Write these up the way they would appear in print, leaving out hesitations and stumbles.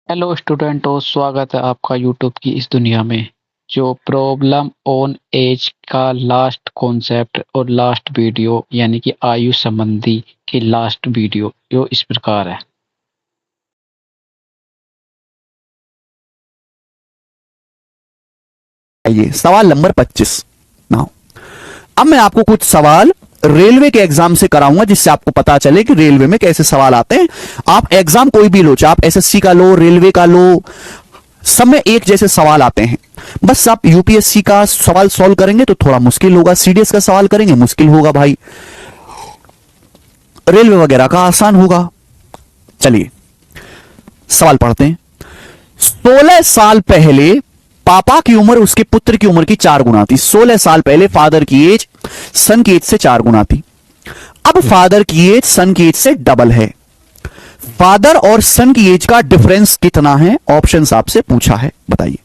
Hello स्टूडेंटों, स्वागत है आपका यूट्यूब की इस दुनिया में। जो प्रॉब्लम ऑन एज का लास्ट कॉन्सेप्ट और लास्ट वीडियो यानी कि आयु संबंधी की लास्ट वीडियो जो इस प्रकार है। ये सवाल नंबर 25। नाउ अब मैं आपको कुछ सवाल रेलवे के एग्जाम से कराऊंगा जिससे आपको पता चले कि रेलवे में कैसे सवाल आते हैं। आप एग्जाम कोई भी लो, चाहे आप एसएससी का लो, रेलवे का लो, सब में एक जैसे सवाल आते हैं। बस आप यूपीएससी का सवाल सॉल्व करेंगे तो थोड़ा मुश्किल होगा, सीडीएस का सवाल करेंगे मुश्किल होगा भाई, रेलवे वगैरह का आसान होगा। चलिए सवाल पढ़ते हैं। 16 साल पहले पापा की उम्र उसके पुत्र की उम्र की 4 गुना थी। 16 साल पहले फादर की एज सन की एज से 4 गुना थी। अब फादर की एज सन की एज से डबल है। फादर और सन की एज का डिफरेंस कितना है? ऑप्शंस आपसे पूछा है, बताइए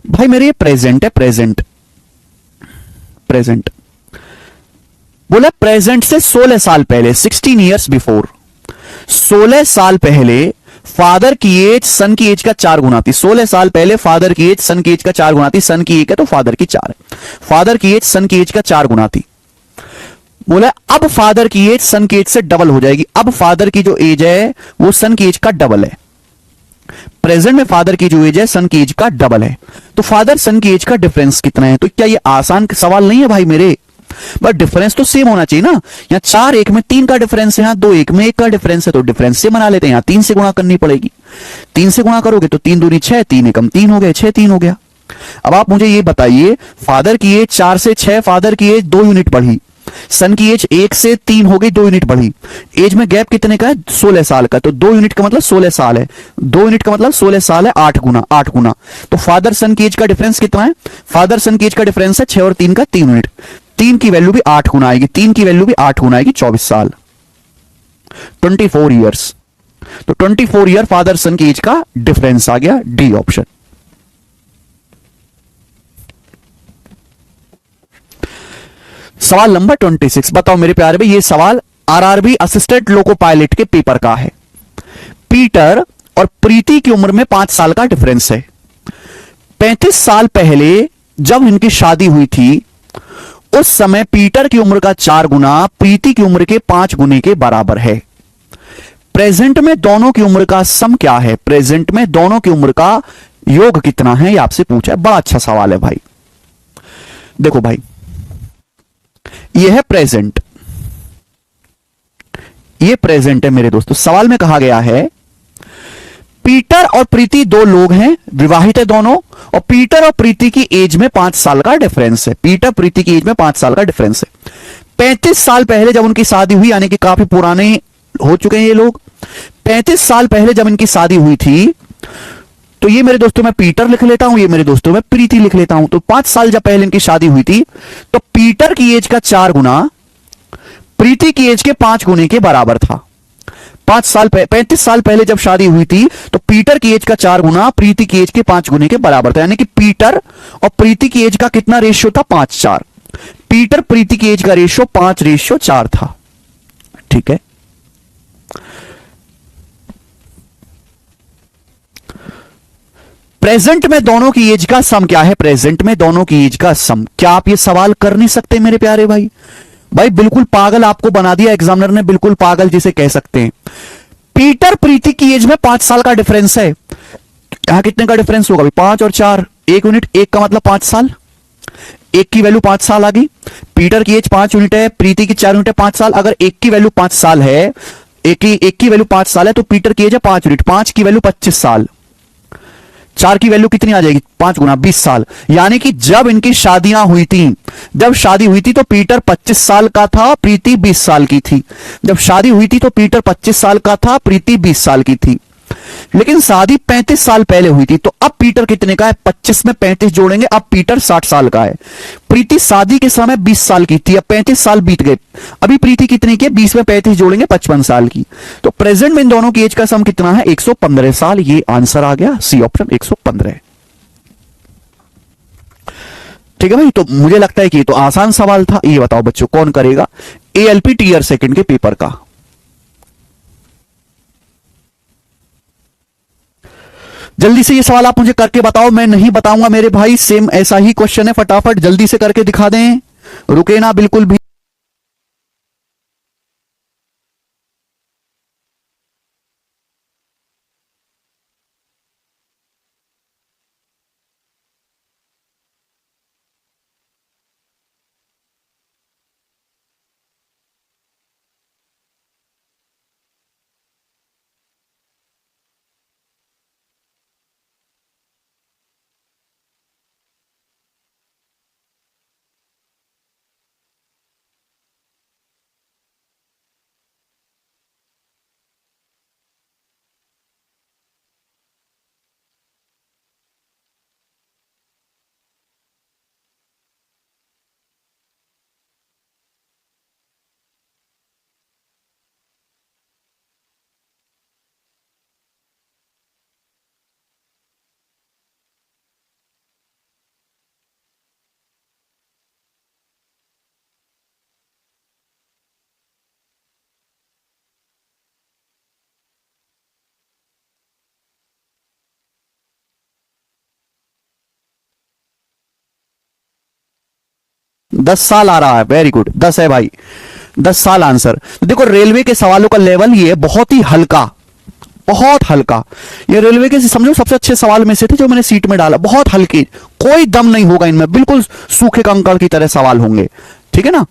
भाई। मेरे ये प्रेजेंट है, प्रेजेंट प्रेजेंट बोला प्रेजेंट से 16 साल पहले, 16 ईयर्स बिफोर। 16 साल पहले फादर की एज सन की एज का 4 गुना थी। 16 साल पहले फादर की एज सन की एज का 4 गुना थी। सन की 1 है तो फादर की 4 है। फादर की एज सन की एज का 4 गुना थी। बोला अब फादर की एज सन की एज से डबल हो जाएगी। अब फादर की जो एज है वो सन की एज का डबल है। प्रेजेंट में फादर की जो एज है सन की एज का डबल है। तो फादर सन की एज का डिफरेंस कितना है? तो क्या ये आसान सवाल नहीं है भाई मेरे? बट डिफरेंस तो सेम होना चाहिए ना। यहाँ 4 1 में 3 का डिफरेंस है, यहाँ 2 1 में 1 का डिफरेंस है, तो डिफरेंस से बना लेते हैं। यहाँ 3 से गुणा करनी पड़ेगी। 3 से गुणा करोगे तो 3 दूनी 6, 3 एकम 3 हो गए, 6 3 हो गया। अब आप मुझे ये बताइए, फादर की एज 4 से 6, फादर की एज 2 यूनिट बढ़ी। सन की एज 1 से 3 हो गई, 2 यूनिट बढ़ी। एज में गैप कितने का है? 16 साल का। तो 2 यूनिट का मतलब 16 साल है। 2 यूनिट का मतलब 16 साल है, 8 गुना 8 गुना। तो फादर सन की एज का डिफरेंस कितना है? फादर सन की एज का डिफरेंस है 6 और 3 का 3 यूनिट। 3 की वैल्यू भी 8 गुना आएगी, 3 की वैल्यू भी 8 गुना आएगी, 24 साल, 24 ईयर्स। तो 24 ईयर फादर सन की एज का डिफरेंस आ गया, डी ऑप्शन। सवाल नंबर 26। बताओ मेरे प्यारे भाई, ये सवाल आरआरबी असिस्टेंट लोको पायलट के पेपर का है। पीटर और प्रीति की उम्र में 5 साल का डिफरेंस है। 35 साल पहले जब इनकी शादी हुई थी उस समय पीटर की उम्र का 4 गुना प्रीति की उम्र के 5 गुने के बराबर है। प्रेजेंट में दोनों की उम्र का सम क्या है? प्रेजेंट में दोनों की उम्र का योग कितना है? ये आपसे पूछा है। बड़ा अच्छा सवाल है भाई। देखो भाई, ये है प्रेजेंट, ये प्रेजेंट है मेरे दोस्तों। सवाल में कहा गया है पीटर और प्रीति 2 लोग हैं, विवाहित है दोनों, और पीटर और प्रीति की एज में 5 साल का डिफरेंस है। पीटर प्रीति की एज में 5 साल का डिफरेंस है। 35 साल पहले जब उनकी शादी हुई, यानी कि काफी पुराने हो चुके हैं ये लोग। 35 साल पहले जब इनकी शादी हुई थी, तो ये मेरे दोस्तों मैं पीटर लिख लेता हूं, ये मेरे दोस्तों मैं प्रीति लिख लेता हूं। तो 5 साल जब पहले इनकी शादी हुई थी, तो पीटर की एज का 4 गुना प्रीति की एज के 5 गुने के बराबर था। 35 साल पहले जब शादी हुई थी तो पीटर की एज का 4 गुना प्रीति की एज के 5 गुने के बराबर था। यानी कि पीटर और प्रीति की एज का कितना रेशियो था? 5:4। पीटर प्रीति की एज का रेशियो 5:4 था। ठीक है। प्रेजेंट में दोनों की एज का सम क्या है? प्रेजेंट में दोनों की एज का सम। क्या आप ये सवाल कर नहीं सकते मेरे प्यारे भाई? भाई बिल्कुल पागल आपको बना दिया एग्जामिनर ने, बिल्कुल पागल जिसे कह सकते हैं। पीटर प्रीति की एज में 5 साल का डिफरेंस है। यहां कितने का डिफरेंस होगा? 5 और 4, 1 यूनिट, 1 का मतलब 5 साल। 1 की वैल्यू 5 साल आ गई। पीटर की एज 5 यूनिट है, प्रीति की 4 यूनिट है, 5 साल। अगर 1 की वैल्यू 5 साल है, एक की वैल्यू 5 साल है, तो पीटर की एज है 5 यूनिट। 5 की वैल्यू 25 साल। 4 की वैल्यू कितनी आ जाएगी? 5 गुना 20 साल। यानी कि जब इनकी शादियां हुई थी, जब शादी हुई थी तो पीटर 25 साल का था, प्रीति 20 साल की थी। जब शादी हुई थी तो पीटर 25 साल का था, प्रीति 20 साल की थी। लेकिन शादी 35 साल पहले हुई थी, तो अब पीटर कितने का है? 25 में 35 जोड़ेंगे, अब पीटर 60 साल का है। प्रीति शादी के समय 20 साल की थी, अब 35 साल बीत गए, अभी प्रीति कितनी की है? 20 में 35 जोड़ेंगे, 55 साल की। तो प्रेजेंट में इन दोनों की एज का सम कितना है? 115 साल। ये आंसर आ गया, सी ऑप्शन 115। ठीक है भाई। तो मुझे लगता है कि ये तो आसान सवाल था। ये बताओ बच्चों, कौन करेगा एएलपी टीयर सेकंड के पेपर का? जल्दी से ये सवाल आप मुझे करके बताओ, मैं नहीं बताऊंगा मेरे भाई, सेम ऐसा ही क्वेश्चन है, फटाफट जल्दी से करके दिखा दें, रुके ना बिल्कुल भी। दस साल आ रहा है, वेरी गुड, 10 है भाई, 10 साल आंसर। तो देखो रेलवे के सवालों का लेवल ये बहुत ही हल्का, बहुत हल्का। ये रेलवे के समझो सबसे अच्छे सवाल में से थे जो मैंने सीट में डाला, बहुत हल्के, कोई दम नहीं होगा इनमें, बिल्कुल सूखे कंकड़ की तरह सवाल होंगे, ठीक है ना।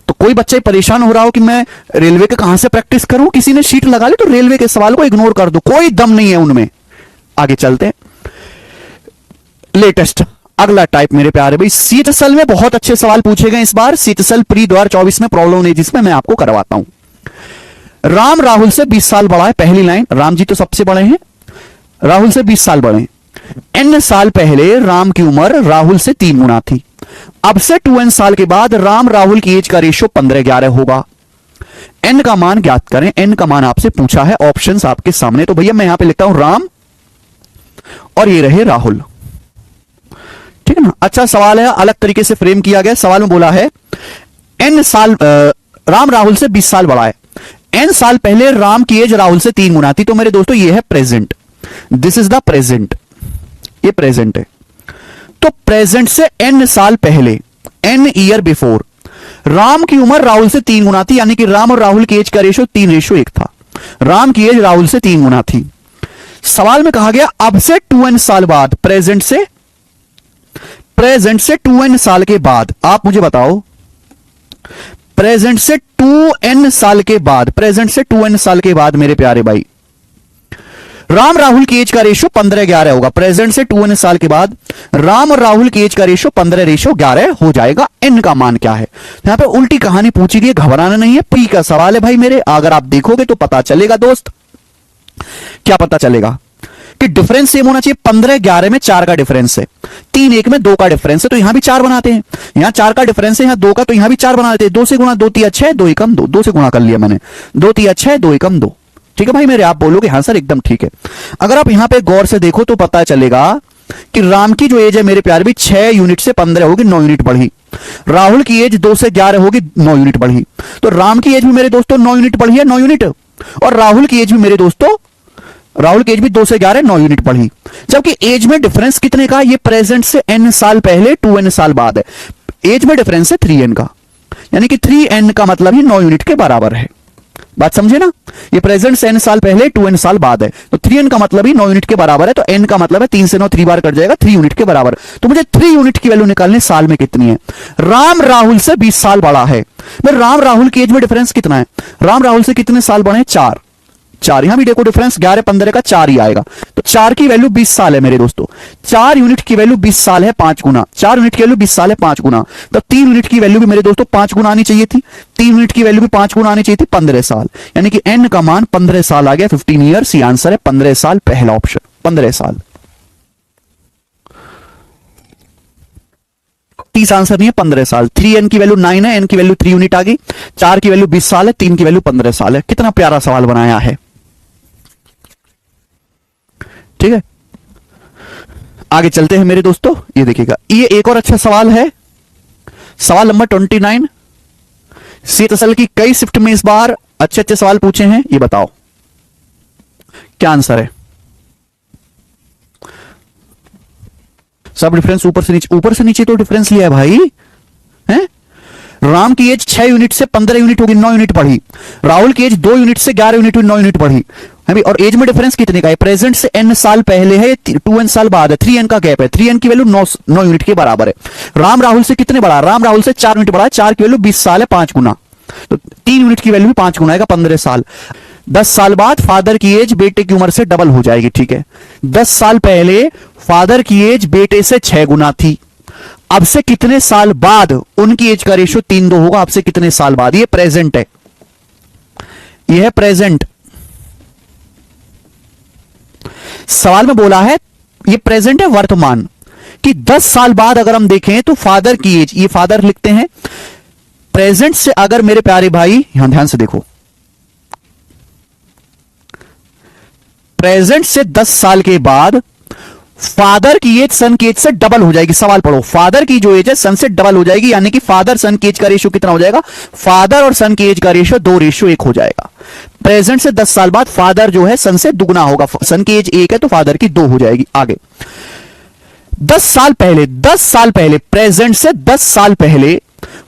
तो कोई बच्चा परेशान हो रहा हो कि मैं रेलवे के कहां से प्रैक्टिस करूं, किसी ने शीट लगा ली तो रेलवे के सवाल को इग्नोर कर दो, कोई दम नहीं है उनमें। आगे चलते हैं, लेटेस्ट अगला टाइप मेरे प्यारे भाई, सीएचएसएल में बहुत अच्छे सवाल पूछे गए इस बार, सीएचएसएल प्री 2024 में प्रॉब्लम नहीं, जिसमें मैं आपको करवाता हूं। राम राहुल से 20 साल बड़ा है, पहली लाइन, राम जी तो सबसे बड़े हैं, राहुल से 20 साल बड़े हैं। एन साल पहले राम की उम्र राहुल से 3 गुना थी, अब से 2n साल के बाद राम राहुल की एज का रेशियो 15-11 होगा। एन का मान ज्ञात करें, एन का मान आपसे पूछा है, ऑप्शंस आपके सामने, तो भैया मैं यहां पे लिखता हूं राम और ये रहे राहुल, ठीक है ना। अच्छा सवाल है, अलग तरीके से फ्रेम किया गया, सवाल में बोला है एन साल राम राहुल से 20 साल बड़ा है, एन साल पहले राम की एज राहुल से 3 गुना थी। तो मेरे दोस्तों ये है present, this is the present, ये प्रेजेंट है। तो प्रेजेंट से एन साल पहले, एन ईयर बिफोर, राम की उम्र राहुल से 3 गुना थी, यानी कि राम और राहुल की एज का रेशियो 3:1 था, राम की एज राहुल से 3 गुना थी। सवाल में कहा गया अब से 2n साल बाद, प्रेजेंट से 2n साल के बाद, आप मुझे बताओ प्रेजेंट से 2n साल के बाद, प्रेजेंट से 2n साल के बाद मेरे प्यारे भाई राम राहुल की एज का रेशियो 15-11 होगा। प्रेजेंट से 2n साल के बाद राम और राहुल की एज का रेशियो 15:11 हो जाएगा। एन का मान क्या है, यहां पे उल्टी कहानी पूछी गई, घबराना नहीं है, प्री का सवाल है भाई मेरे, अगर आप देखोगे तो पता चलेगा दोस्त। क्या पता चलेगा कि डिफरेंस सेम होना चाहिए, 15-11 में 4 का डिफरेंस है, 3-1 में 2 का डिफरेंस है, तो यहां भी 4 बनाते हैं, यहां 4 का डिफरेंस है, यहां 2 का, तो यहां भी 4 बना देते हैं। 2 से गुणा 2 3 6 2 एकम 2, 2 से गुणा कर लिया मैंने, 2 3 6 2 एकम 2, ठीक है भाई मेरे। आप बोलोगे हाँ सर एकदम ठीक है। अगर आप यहां पे गौर से देखो तो पता चलेगा कि राम की जो एज है मेरे प्यारे भी 6 यूनिट से 15 होगी, 9 यूनिट बढ़ी। राहुल की एज 2 से 11 होगी, 9 यूनिट बढ़ी। तो राम की एज भी मेरे दोस्तों 9 यूनिट बढ़ी है, 9 यूनिट, और राहुल की एज भी मेरे दोस्तों, राहुल की एज भी 2 से 11 9 यूनिट बढ़ी। जबकि एज में डिफरेंस कितने का, ये प्रेजेंट से n साल पहले 2n साल बाद है, एज में डिफरेंस है 3n का, यानी कि 3n का मतलब ही 9 यूनिट के बराबर है। बात समझे ना, ये प्रेजेंट से n साल पहले 2n साल बाद है, तो 3n का मतलब ही 9 यूनिट के बराबर है, तो n का मतलब है 3 से 9 3 बार कट जाएगा, 3 यूनिट के बराबर। तो मुझे 3 यूनिट की वैल्यू निकालने, साल में कितनी है। राम राहुल से 20 साल बड़ा है, मैं राम राहुल की एज में डिफरेंस कितना है, राम राहुल से कितने साल बड़े हैं, 4, यहां भी देखो डिफरेंस 11-15 का 4 ही आएगा, तो 4 की वैल्यू 20 साल है मेरे दोस्तों, 4 यूनिट की वैल्यू 20 साल है 5 गुना, 4 यूनिट की वैल्यू 20 साल है 5 गुना, तो 3 यूनिट की वैल्यू भी मेरे दोस्तों 5 गुना आनी चाहिए थी, 3 यूनिट की वैल्यू भी 5 गुना आनी चाहिए थी, 15 साल, यानी कि एन का मान 15 साल आ गया, 15 ईयर्स, ये आंसर है 15 साल, पहला ऑप्शन 15 साल। 30 आंसर नहीं है, 15 साल। 3n की वैल्यू 9 है, n की वैल्यू 3 यूनिट आ गई, 4 की वैल्यू 20 साल है, 3 की वैल्यू 15 साल है। कितना प्यारा सवाल बनाया है, ठीक है। आगे चलते हैं मेरे दोस्तों, ये देखिएगा, ये एक और अच्छा सवाल है, सवाल नंबर 29। सीएचएसएल की कई शिफ्ट में इस बार अच्छे सवाल पूछे हैं, ये बताओ क्या आंसर है। सब डिफरेंस ऊपर से नीचे तो डिफरेंस लिया है भाई, हैं? राम की एज 6 यूनिट से 15 यूनिट होगी, 9 यूनिट बढ़ी। राहुल की एज 2 यूनिट से 11 यूनिट हुई, 9 यूनिट बढ़ी है भी। और एज में डिफरेंस कितने का है? प्रेजेंट से n साल पहले है, 2n साल बाद है, 3n का गैप है। 3n की वैल्यू 9 यूनिट के बराबर है। राम राहुल से कितने बढ़ा? राम राहुल से 4 यूनिट बढ़ा है, 4 की वैल्यू 20 साल है, 5 गुना, तो 3 यूनिट की वैल्यू 5 गुना आएगा, 15 साल। 10 साल बाद फादर की एज बेटे की उम्र से डबल हो जाएगी, ठीक है। 10 साल पहले फादर की एज बेटे से 6 गुना थी। अब से कितने साल बाद उनकी एज का रेशियो 3:2 होगा? अब से कितने साल बाद? ये प्रेजेंट है, ये है प्रेजेंट। सवाल में बोला है, ये प्रेजेंट है, वर्तमान, कि 10 साल बाद अगर हम देखें तो फादर की एज, ये फादर लिखते हैं, प्रेजेंट से अगर मेरे प्यारे भाई यहां ध्यान से देखो, प्रेजेंट से 10 साल के बाद फादर की एज सन की एज से डबल हो जाएगी। सवाल पढ़ो, फादर की जो एज है सन से डबल हो जाएगी, यानी कि फादर सन की एज का रेशियो कितना हो जाएगा? फादर और सन की एज का रेशियो 2:1 हो जाएगा। प्रेजेंट से 10 साल बाद फादर जो है सन से दुगना होगा, सन की एज 1 है तो फादर की 2 हो जाएगी। आगे 10 साल पहले प्रेजेंट से 10 साल पहले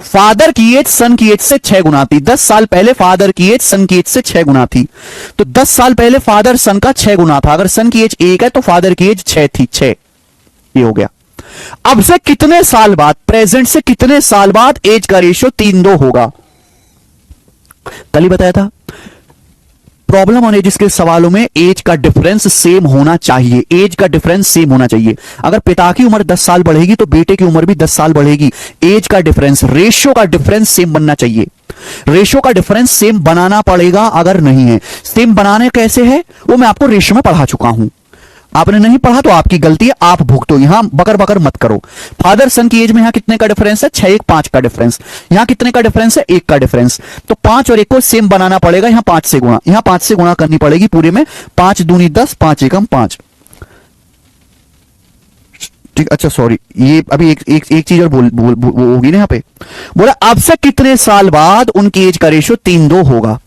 फादर की एज सन की एज से 6 गुना थी। 10 साल पहले फादर की एज सन की एज से 6 गुना थी, तो 10 साल पहले फादर सन का 6 गुना था। अगर सन की एज 1 है तो फादर की एज 6 थी, 6 ये हो गया। अब से कितने साल बाद, प्रेजेंट से कितने साल बाद एज का रेशियो 3:2 होगा? कल ही बताया था। प्रॉब्लम ऑन एजेस के सवालों में एज का डिफरेंस सेम होना चाहिए, एज का डिफरेंस सेम होना चाहिए। अगर पिता की उम्र 10 साल बढ़ेगी तो बेटे की उम्र भी 10 साल बढ़ेगी। एज का डिफरेंस, रेशियो का डिफरेंस सेम बनना चाहिए। रेशियो का डिफरेंस सेम बनाना पड़ेगा, अगर नहीं है सेम बनाने कैसे है वो मैं आपको रेशियो में पढ़ा चुका हूं। आपने नहीं पढ़ा तो आपकी गलती है, आप भुगतो। यहां बकर बकर मत करो। फादर सन की एज में यहां कितने का डिफरेंस है? 6 1 5 का डिफरेंस। यहां कितने का डिफरेंस है? 1 का डिफरेंस। तो 5 और 1 को सेम बनाना पड़ेगा। यहां 5 से गुणा, यहां 5 से गुणा करनी पड़ेगी पूरे में। 5 दूनी 10, 5 एकम 5। ठीक, अच्छा सॉरी, ये अभी एक चीज और होगी ना यहां पे। बोला अब से कितने साल बाद उनकी एज का रेशियो 3:2 होगा।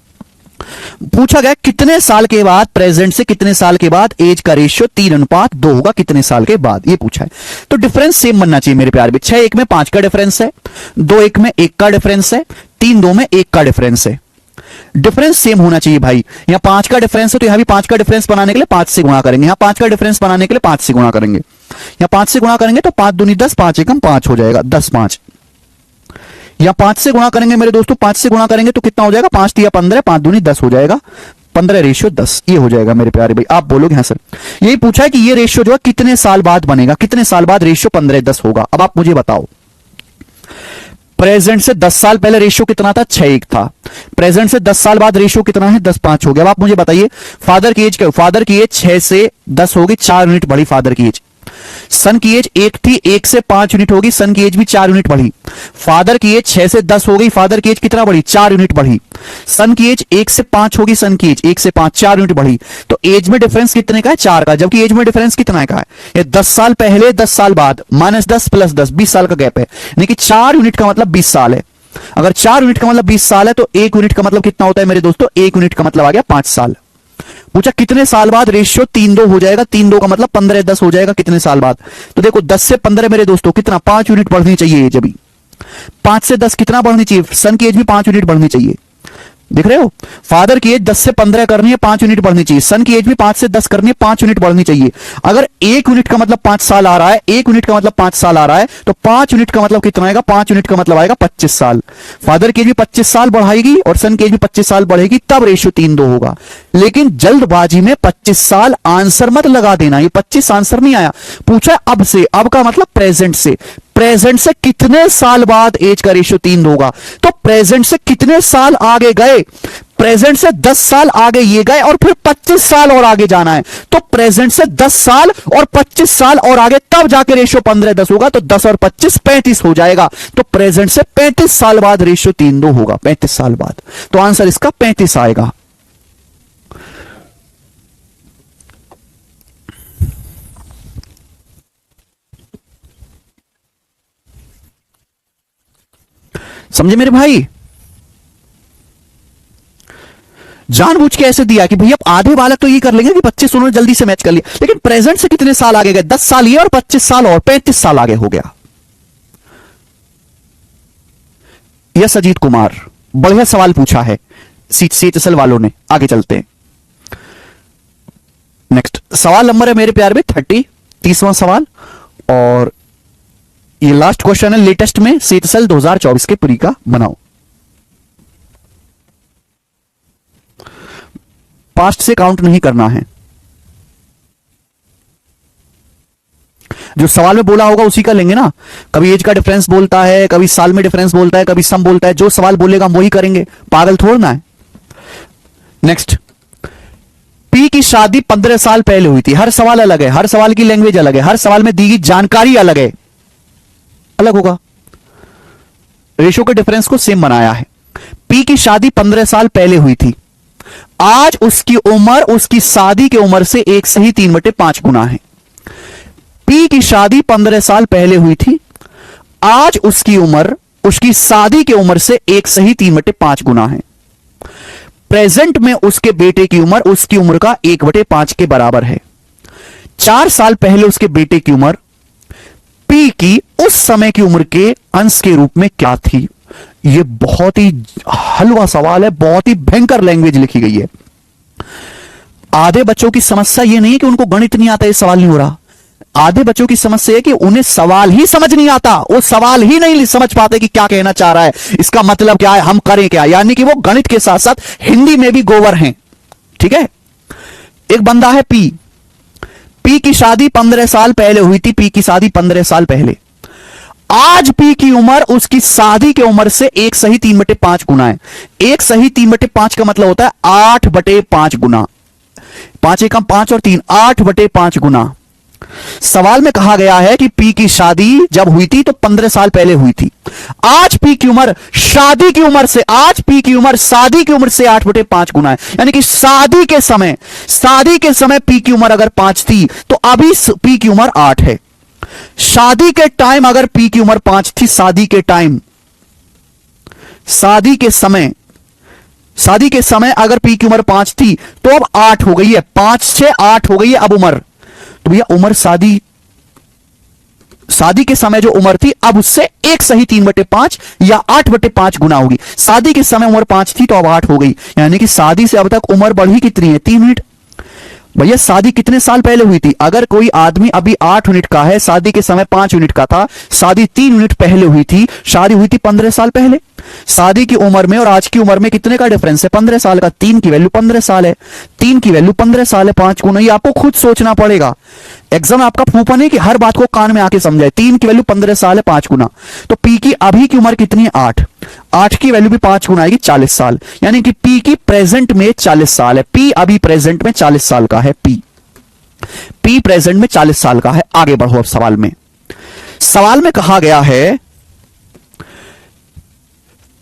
पूछा गया कितने साल के बाद, प्रेजेंट से कितने साल के बाद एज का रेशियो 3:2 होगा, कितने साल के बाद, ये पूछा है। तो डिफरेंस सेम बनना चाहिए मेरे प्यारे। 6 1 में 5 का डिफरेंस है, 2 1 में 1 का डिफरेंस है, 3 2 में 1 का डिफरेंस है। डिफरेंस सेम होना चाहिए भाई। यहां 5 का डिफरेंस है तो यहां भी 5 का डिफरेंस बनाने के लिए 5 से गुणा करेंगे। यहां 5 का डिफरेंस बनाने के लिए 5 से गुणा करेंगे। यहां 5 से गुणा करेंगे तो 5 दूनी 10, 5 एकम 5 हो जाएगा, 10 5। या 5 से गुणा करेंगे मेरे दोस्तों, 5 से गुणा करेंगे तो कितना हो जाएगा? 5 तिया 15, 5 दूनी 10 हो जाएगा, 15 रेशियो 10 ये हो जाएगा मेरे प्यारे भाई। आप बोलोगे हाँ सर। यही पूछा है कि ये रेशियो जो है कितने साल बाद बनेगा, कितने साल बाद रेशियो 15:10 होगा। अब आप मुझे बताओ, प्रेजेंट से 10 साल पहले रेशियो कितना था? 6 1 था। प्रेजेंट से 10 साल बाद रेशियो कितना है? 10 5 हो गया। अब आप मुझे बताइए फादर की एज क्या? फादर की एज 6 से 10 होगी, 4 यूनिट बढ़ी फादर की एज। सन की एज 1 थी, 1 से 5 यूनिट होगी, सन की एज भी 4 यूनिट बढ़ी। फादर की एज 6 से 10 हो गई, फादर की एज कितना बढ़ी? 4 यूनिट बढ़ी। सन की एज 1 से 5 होगी, सन की एज 1 से 5 4 यूनिट बढ़ी। तो एज में डिफरेंस कितने का है? 4 का। जबकि एज में डिफरेंस कितना का है? ये 10 साल पहले 10 साल बाद, -10 + 10 20 साल का गैप है, यानी कि 4 यूनिट का मतलब 20 साल है। अगर 4 यूनिट का मतलब 20 साल है तो 1 यूनिट का मतलब कितना होता है मेरे दोस्तों? 1 यूनिट का मतलब आ गया 5 साल। पूछा कितने साल बाद रेशियो 3:2 हो जाएगा? 3:2 का मतलब 15:10 हो जाएगा, कितने साल बाद? तो देखो 10 से 15 मेरे दोस्तों कितना? 5 यूनिट बढ़नी चाहिए एज। अभी 5 से 10 कितना बढ़नी चाहिए? सन की एज भी 5 यूनिट बढ़नी चाहिए। देख रहे हो, फादर की एज 10 से 15 करनी है, 5 यूनिट बढ़नी चाहिए। सन की एज भी 5 से 10 करनी है, 5 यूनिट बढ़नी चाहिए। अगर 1 यूनिट का मतलब 5 साल आ रहा है, 1 यूनिट का मतलब 5 साल आ रहा है, तो 5 यूनिट का मतलब कितना आएगा? 5 यूनिट का मतलब आएगा 25 साल। फादर की एज भी 25 साल बढ़ाएगी और सन की एज भी 25 साल बढ़ेगी, तब रेशियो 3:2 होगा। लेकिन जल्दबाजी में 25 साल आंसर मत लगा देना, ये 25 आंसर नहीं आया। पूछा अब से, अब का मतलब प्रेजेंट से। प्रेजेंट से कितने साल बाद एज का रेशियो 3:2 होगा? तो प्रेजेंट से कितने साल आगे गए? प्रेजेंट से 10 साल आगे ये गए और फिर 25 साल और आगे जाना है। तो प्रेजेंट से 10 साल और 25 साल और आगे, तब जाके रेशियो 15:10 होगा। तो 10 और 25 35 हो जाएगा। तो प्रेजेंट से 35 साल बाद रेशियो 3:2 होगा, 35 साल बाद। तो आंसर इसका 35 आएगा। समझे मेरे भाई? जानबूझ के ऐसे दिया कि भैया आधे बालक तो ये कर लेंगे कि 25 उन्होंने जल्दी से मैच कर लिया, लेकिन प्रेजेंट से कितने साल आगे गए, 10 साल ये और 25 साल और 35 साल आगे हो गया। यस अजीत कुमार, बढ़िया सवाल पूछा है सीएचएसएल वालों ने। आगे चलते हैं, नेक्स्ट सवाल नंबर है मेरे प्यार में 30वां सवाल, और ये लास्ट क्वेश्चन है लेटेस्ट में सीएचएसएल 2024 के प्री का बनाओ। पास्ट से काउंट नहीं करना है, जो सवाल में बोला होगा उसी का लेंगे ना। कभी एज का डिफरेंस बोलता है, कभी साल में डिफरेंस बोलता है, कभी सम बोलता है, जो सवाल बोलेगा हम वही करेंगे, पागल थोड़ना है। नेक्स्ट, पी की शादी 15 साल पहले हुई थी। हर सवाल अलग है, हर सवाल की लैंग्वेज अलग है, हर सवाल में दी गई जानकारी अलग है, अलग होगा। रेशो के डिफरेंस को सेम बनाया है। पी की शादी 15 साल पहले हुई थी, आज उसकी उम्र उसकी शादी की उम्र से 1/3/5 गुना है। पी की शादी 15 साल पहले हुई थी, आज उसकी उम्र उसकी शादी की उम्र से 1/3/5 गुना है। प्रेजेंट में उसके बेटे की उम्र उसकी उम्र का 1/5 के बराबर है। 4 साल पहले उसके बेटे की उम्र पी की उस समय की उम्र के अंश के रूप में क्या थी। यह बहुत ही हलवा सवाल है, बहुत ही भयंकर लैंग्वेज लिखी गई है। आधे बच्चों की समस्या यह नहीं है कि उनको गणित नहीं आता, यह सवाल नहीं हो रहा। आधे बच्चों की समस्या है कि उन्हें सवाल ही समझ नहीं आता, वो सवाल ही नहीं समझ पाते कि क्या कहना चाह रहा है, इसका मतलब क्या है, हम करें क्या। यानी कि वो गणित के साथ साथ हिंदी में भी गोवर हैं। ठीक है, एक बंदा है पी की शादी 15 साल पहले हुई थी, पी की शादी 15 साल पहले। आज पी की उम्र उसकी शादी की उम्र से 1/3/5 गुना है। 1/3/5 का मतलब होता है 8/5 गुना। 5 एकम 5 और 3, 8/5 गुना। सवाल में कहा गया है कि पी की शादी जब हुई थी तो 15 साल पहले हुई थी। आज पी की उम्र शादी की उम्र से, आज पी की उम्र शादी की उम्र से 8/5 गुना है। यानी कि शादी के समय पी की उम्र अगर 5 थी तो अभी पी की उम्र 8 है। शादी के टाइम अगर पी की उम्र 5 थी, शादी के समय अगर पी की उम्र 5 थी तो अब 8 हो गई है, 5 से 8 हो गई है अब उम्र। तो भैया उम्र शादी के समय जो उम्र थी अब उससे 1/3/5 या 8/5 गुना होगी। शादी के समय उम्र 5 थी तो अब 8 हो गई, यानी कि शादी से अब तक उम्र बढ़ी कितनी है, 3 यूनिट। भैया शादी कितने साल पहले हुई थी? अगर कोई आदमी अभी 8 यूनिट का है, शादी के समय 5 यूनिट का था, शादी 3 यूनिट पहले हुई थी, शादी हुई थी 15 साल पहले। शादी की उम्र में और आज की उम्र में कितने का डिफरेंस है? 15 साल का। 3 की वैल्यू 15 साल है, 3 की वैल्यू 15 साल है, 5 गुना। ये आपको खुद सोचना पड़ेगा। एग्जाम आपका फूफा नहीं कि हर बात को कान में आके समझाए। 3 की वैल्यू 15 साल है, 5 गुना। तो पी की अभी की उम्र कितनी है? 8। 8 की वैल्यू भी 5 गुना आएगी, 40 साल। यानी कि पी की प्रेजेंट में 40 साल है। पी अभी प्रेजेंट में 40 साल का है। पी प्रेजेंट में 40 साल का है। आगे बढ़ो अब सवाल में कहा गया है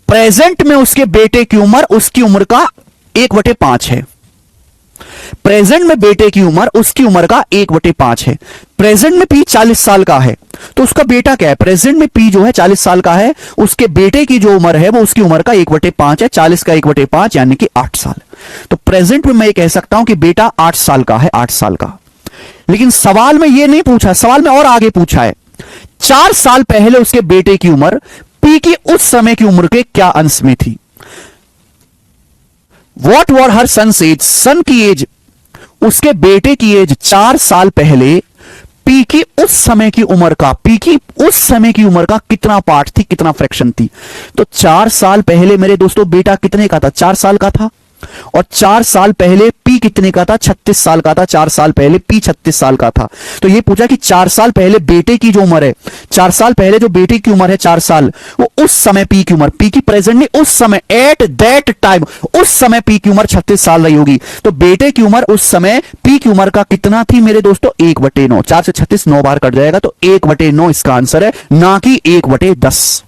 प्रेजेंट में उसके बेटे की उम्र उसकी उम्र का 1/5 है। प्रेजेंट में बेटे की उम्र उसकी उम्र का 1/5 है। प्रेजेंट में पी 40 साल का है तो उसका बेटा क्या है? प्रेजेंट में पी जो है 40 साल का है, उसके बेटे की जो उम्र है वो उसकी उम्र का 1/5 है। 40 का 1/5 यानी कि 8 साल। तो प्रेजेंट में मैं कह सकता हूं कि बेटा 8 साल का है, 8 साल का। लेकिन सवाल में यह नहीं पूछा, सवाल में और आगे पूछा है 4 साल पहले उसके बेटे की उम्र पी की उस समय की उम्र के क्या अंश में थी? What were her sons age? Son की एज, उसके बेटे की एज 4 साल पहले पी की उस समय की उम्र का, पी की उस समय की उम्र का कितना पार्ट थी, कितना फ्रैक्शन थी? तो 4 साल पहले मेरे दोस्तों बेटा कितने का था? 4 साल का था। और 4 साल पहले पी कितने का था? 36 साल का था। 4 साल पहले पी 36 साल का था। तो ये पूछा कि 4 साल पहले बेटे की जो उम्र है, 4 साल पहले जो बेटे की उम्र है 4 साल, वो उस समय पी की उम्र, पी की प्रेजेंट में उस समय, एट दैट टाइम, उस समय पी की उम्र 36 साल रही होगी। तो बेटे की उम्र उस समय पी की उम्र का कितना थी मेरे दोस्तों? 1/9। 4 से 36 9 बार कट जाएगा तो 1/9 इसका आंसर है, ना कि 1/10।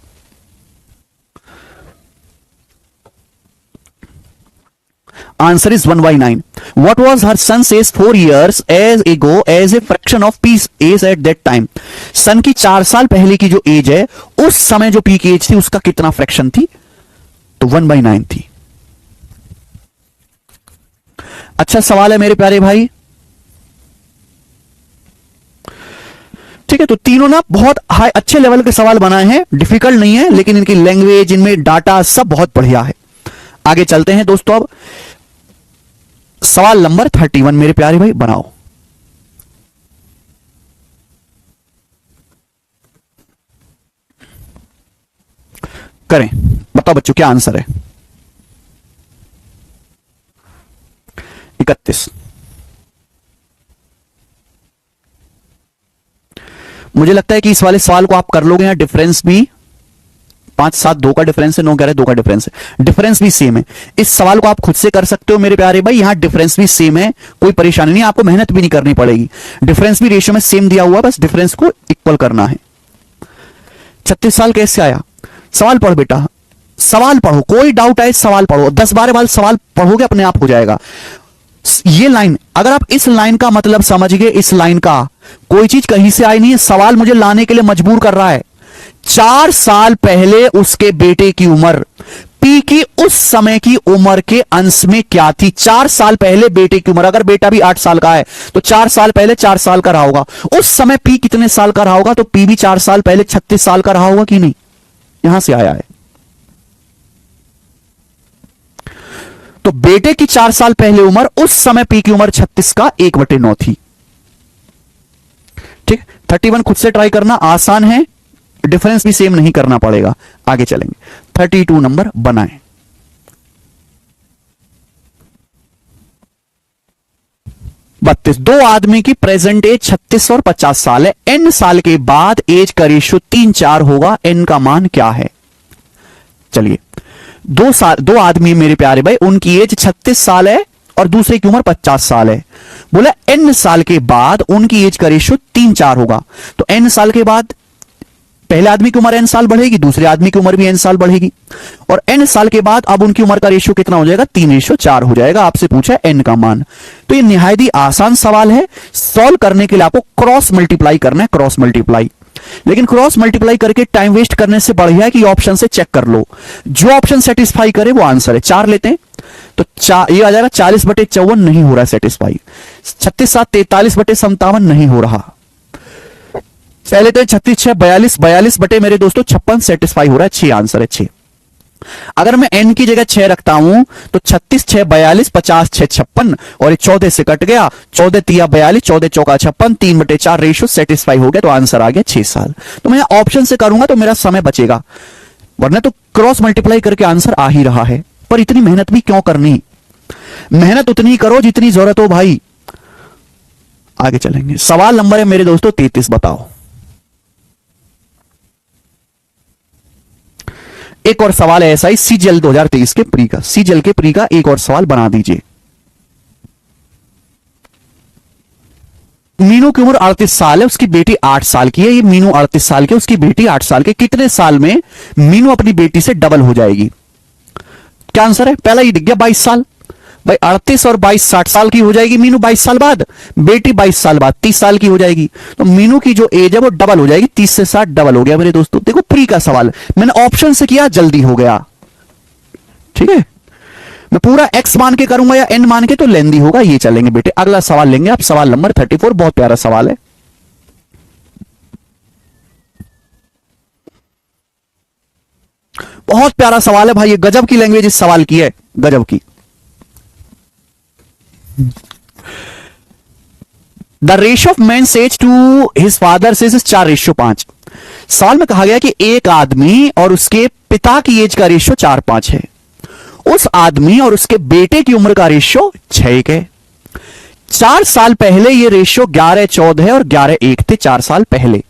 Answer is 1/9. What was her son's age 4 years as ago as a fraction of P's age at that time? सन की 4 साल पहले की जो एज है उस समय जो पी की एज थी उसका कितना फ्रैक्शन थी? तो 1/9 थी। अच्छा सवाल है मेरे प्यारे भाई। ठीक है, तो तीनों ना बहुत हाई अच्छे लेवल के सवाल बनाए हैं, डिफिकल्ट नहीं है, लेकिन इनकी लैंग्वेज, इनमें डाटा सब बहुत बढ़िया है। आगे चलते हैं दोस्तों, अब सवाल नंबर 31 मेरे प्यारे भाई बनाओ। करें, बताओ बच्चों क्या आंसर है। 31। मुझे लगता है कि इस वाले सवाल को आप कर लोगे। यहां डिफरेंस भी 5 7 2 का डिफरेंस है, 9 11 2 का डिफरेंस है, डिफरेंस भी सेम है। इस सवाल को आप खुद से कर सकते हो मेरे प्यारे भाई, यहां डिफरेंस भी सेम है, कोई परेशानी नहीं, आपको मेहनत भी नहीं करनी पड़ेगी। डिफरेंस भी रेशियो में सेम दिया हुआ, बस डिफरेंस को इक्वल करना है। 36 साल कैसे आया? सवाल पढ़ बेटा, सवाल पढ़ो, कोई डाउट है सवाल पढ़ो, 10-12 बार सवाल पढ़ोगे अपने आप हो जाएगा। ये लाइन, अगर आप इस लाइन का मतलब समझ गए, इस लाइन का कोई चीज कहीं से आई नहीं है, सवाल मुझे लाने के लिए मजबूर कर रहा है। 4 साल पहले उसके बेटे की उम्र पी की उस समय की उम्र के अंश में क्या थी? 4 साल पहले बेटे की उम्र, अगर बेटा भी 8 साल का है तो 4 साल पहले 4 साल का रहा होगा, उस समय पी कितने साल का रहा होगा? तो पी भी 4 साल पहले 36 साल का रहा होगा कि नहीं? यहां से आया है। तो बेटे की 4 साल पहले उम्र, उस समय पी की उम्र 36 का 1/9 थी। ठीक, 31 खुद से ट्राई करना, आसान है, डिफरेंस भी सेम नहीं करना पड़ेगा। आगे चलेंगे, 32 नंबर बनाएं। बत्तीस, दो आदमी की प्रेजेंट एज 36 और 50 साल है, n साल के बाद एज का रेशियो 3-4 होगा, n का मान क्या है? चलिए, दो आदमी मेरे प्यारे भाई, उनकी एज 36 साल है और दूसरे की उम्र 50 साल है। बोला n साल के बाद उनकी एज का रेशियो 3-4 होगा, तो n साल के बाद पहले आदमी की उम्र n साल बढ़ेगी, दूसरे आदमी की उम्र भी n साल बढ़ेगी, और n साल के बाद अब उनकी उम्र का रेशियो कितना हो जाएगा? 3:4 हो जाएगा। आपसे पूछा है n का मान, तो ये निहायत ही आसान सवाल है। सॉल्व करने के लिए आपको क्रॉस मल्टीप्लाई करना है, क्रॉस मल्टीप्लाई। लेकिन क्रॉस मल्टीप्लाई करके टाइम वेस्ट करने से बढ़िया है कि ऑप्शन से चेक कर लो, जो ऑप्शन सेटिस्फाई करे वो आंसर है। 4 लेते हैं तो ये आ जाएगा 40/54, नहीं हो रहा है सेटिस्फाई। 36 7 43/57 नहीं हो रहा। पहले तो 36 6 42, 42 बटे मेरे दोस्तों 56 सेटिस्फाई हो रहा है। 6 आंसर है, 6। अगर मैं n की जगह 6 रखता हूं तो 36 6 42, 50 6 56, और ये 14 से कट गया, 14 3 42, 14 4 56, 3/4 रेशियो सेटिस्फाई हो गया, तो आंसर आ गया 6 साल। तो मैं ऑप्शन से करूंगा तो मेरा समय बचेगा, वरना तो क्रॉस मल्टीप्लाई करके आंसर आ ही रहा है। पर इतनी मेहनत भी क्यों करनी? मेहनत उतनी करो जितनी जरूरत हो भाई। आगे चलेंगे, सवाल नंबर है मेरे दोस्तों 33, बताओ। एक और सवाल है ऐसा ही सीजीएल 2023 के प्री का, सीजीएल के प्री का एक और सवाल बना दीजिए। मीनू की उम्र 38 साल है, उसकी बेटी 8 साल की है। ये मीनू 38 साल की, उसकी बेटी 8 साल की, कितने साल में मीनू अपनी बेटी से डबल हो जाएगी? क्या आंसर है? पहला ही दिख गया 22 साल भाई, 38 और 22 60 साल की हो जाएगी मीनू 22 साल बाद, बेटी 22 साल बाद 30 साल की हो जाएगी। तो मीनू की जो एज है वो डबल हो जाएगी, 30 से 60 डबल हो गया मेरे दोस्तों। देखो प्री का सवाल मैंने ऑप्शन से किया, जल्दी हो गया। ठीक है, मैं पूरा x मान के करूंगा या n मान के तो लेंदी होगा। ये चलेंगे बेटे, अगला सवाल लेंगे आप, सवाल नंबर 34, बहुत प्यारा सवाल है। बहुत प्यारा सवाल है भाई, ये गजब की लैंग्वेज इस सवाल की है, गजब की। The ratio of man age to his father is 4:5। सवाल में कहा गया कि एक आदमी और उसके पिता की एज का रेशियो 4:5 है, उस आदमी और उसके बेटे की उम्र का रेशियो 6:1 है। 4 साल पहले यह रेशियो 11:14 है और 11:1 थे 4 साल पहले।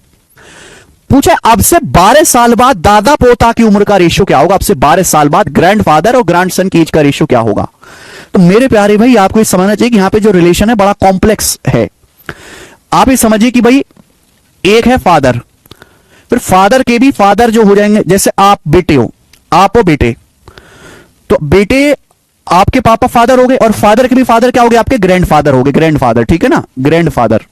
पूछा अब से 12 साल बाद दादा पोता की उम्र का रेशियो क्या होगा? अब से 12 साल बाद ग्रैंडफादर और ग्रैंडसन की एज का रेशियो क्या होगा? तो मेरे प्यारे भाई आपको ये समझना चाहिए कि यहां पे जो रिलेशन है बड़ा कॉम्प्लेक्स है। आप ये समझिए कि भाई एक है फादर, फिर फादर के भी फादर जो हो जाएंगे, जैसे आप बेटे हो, आप हो बेटे, तो बेटे आपके पापा फादर हो गए, और फादर के भी फादर क्या हो गए? आपके ग्रैंडफादर हो गए, ग्रैंडफादर, ठीक है ना, ग्रैंडफादर।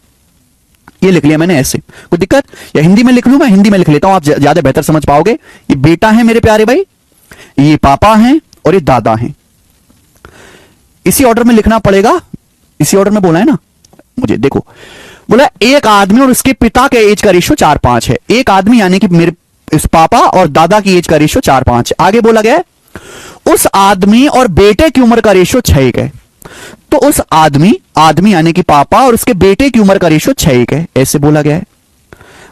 ये लिख लिया मैंने ऐसे, कोई दिक्कत? या हिंदी में लिख लूं? मैं हिंदी में लिख लेता हूं, आप ज्यादा बेहतर समझ पाओगे। ये बेटा है मेरे प्यारे भाई, ये पापा हैं और ये दादा हैं। इसी ऑर्डर में लिखना पड़ेगा, इसी ऑर्डर में बोला है ना मुझे। देखो बोला एक आदमी और उसके पिता के एज का रेशियो 4-5 है। एक आदमी यानी कि मेरे इस पापा और दादा की एज का रेशियो 4-5 है। आगे बोला गया है उस आदमी और बेटे की उम्र का रेशियो 6:1 है। तो उस आदमी यानी कि पापा और उसके बेटे की उम्र का रेशियो 6:1 है, ऐसे बोला गया है।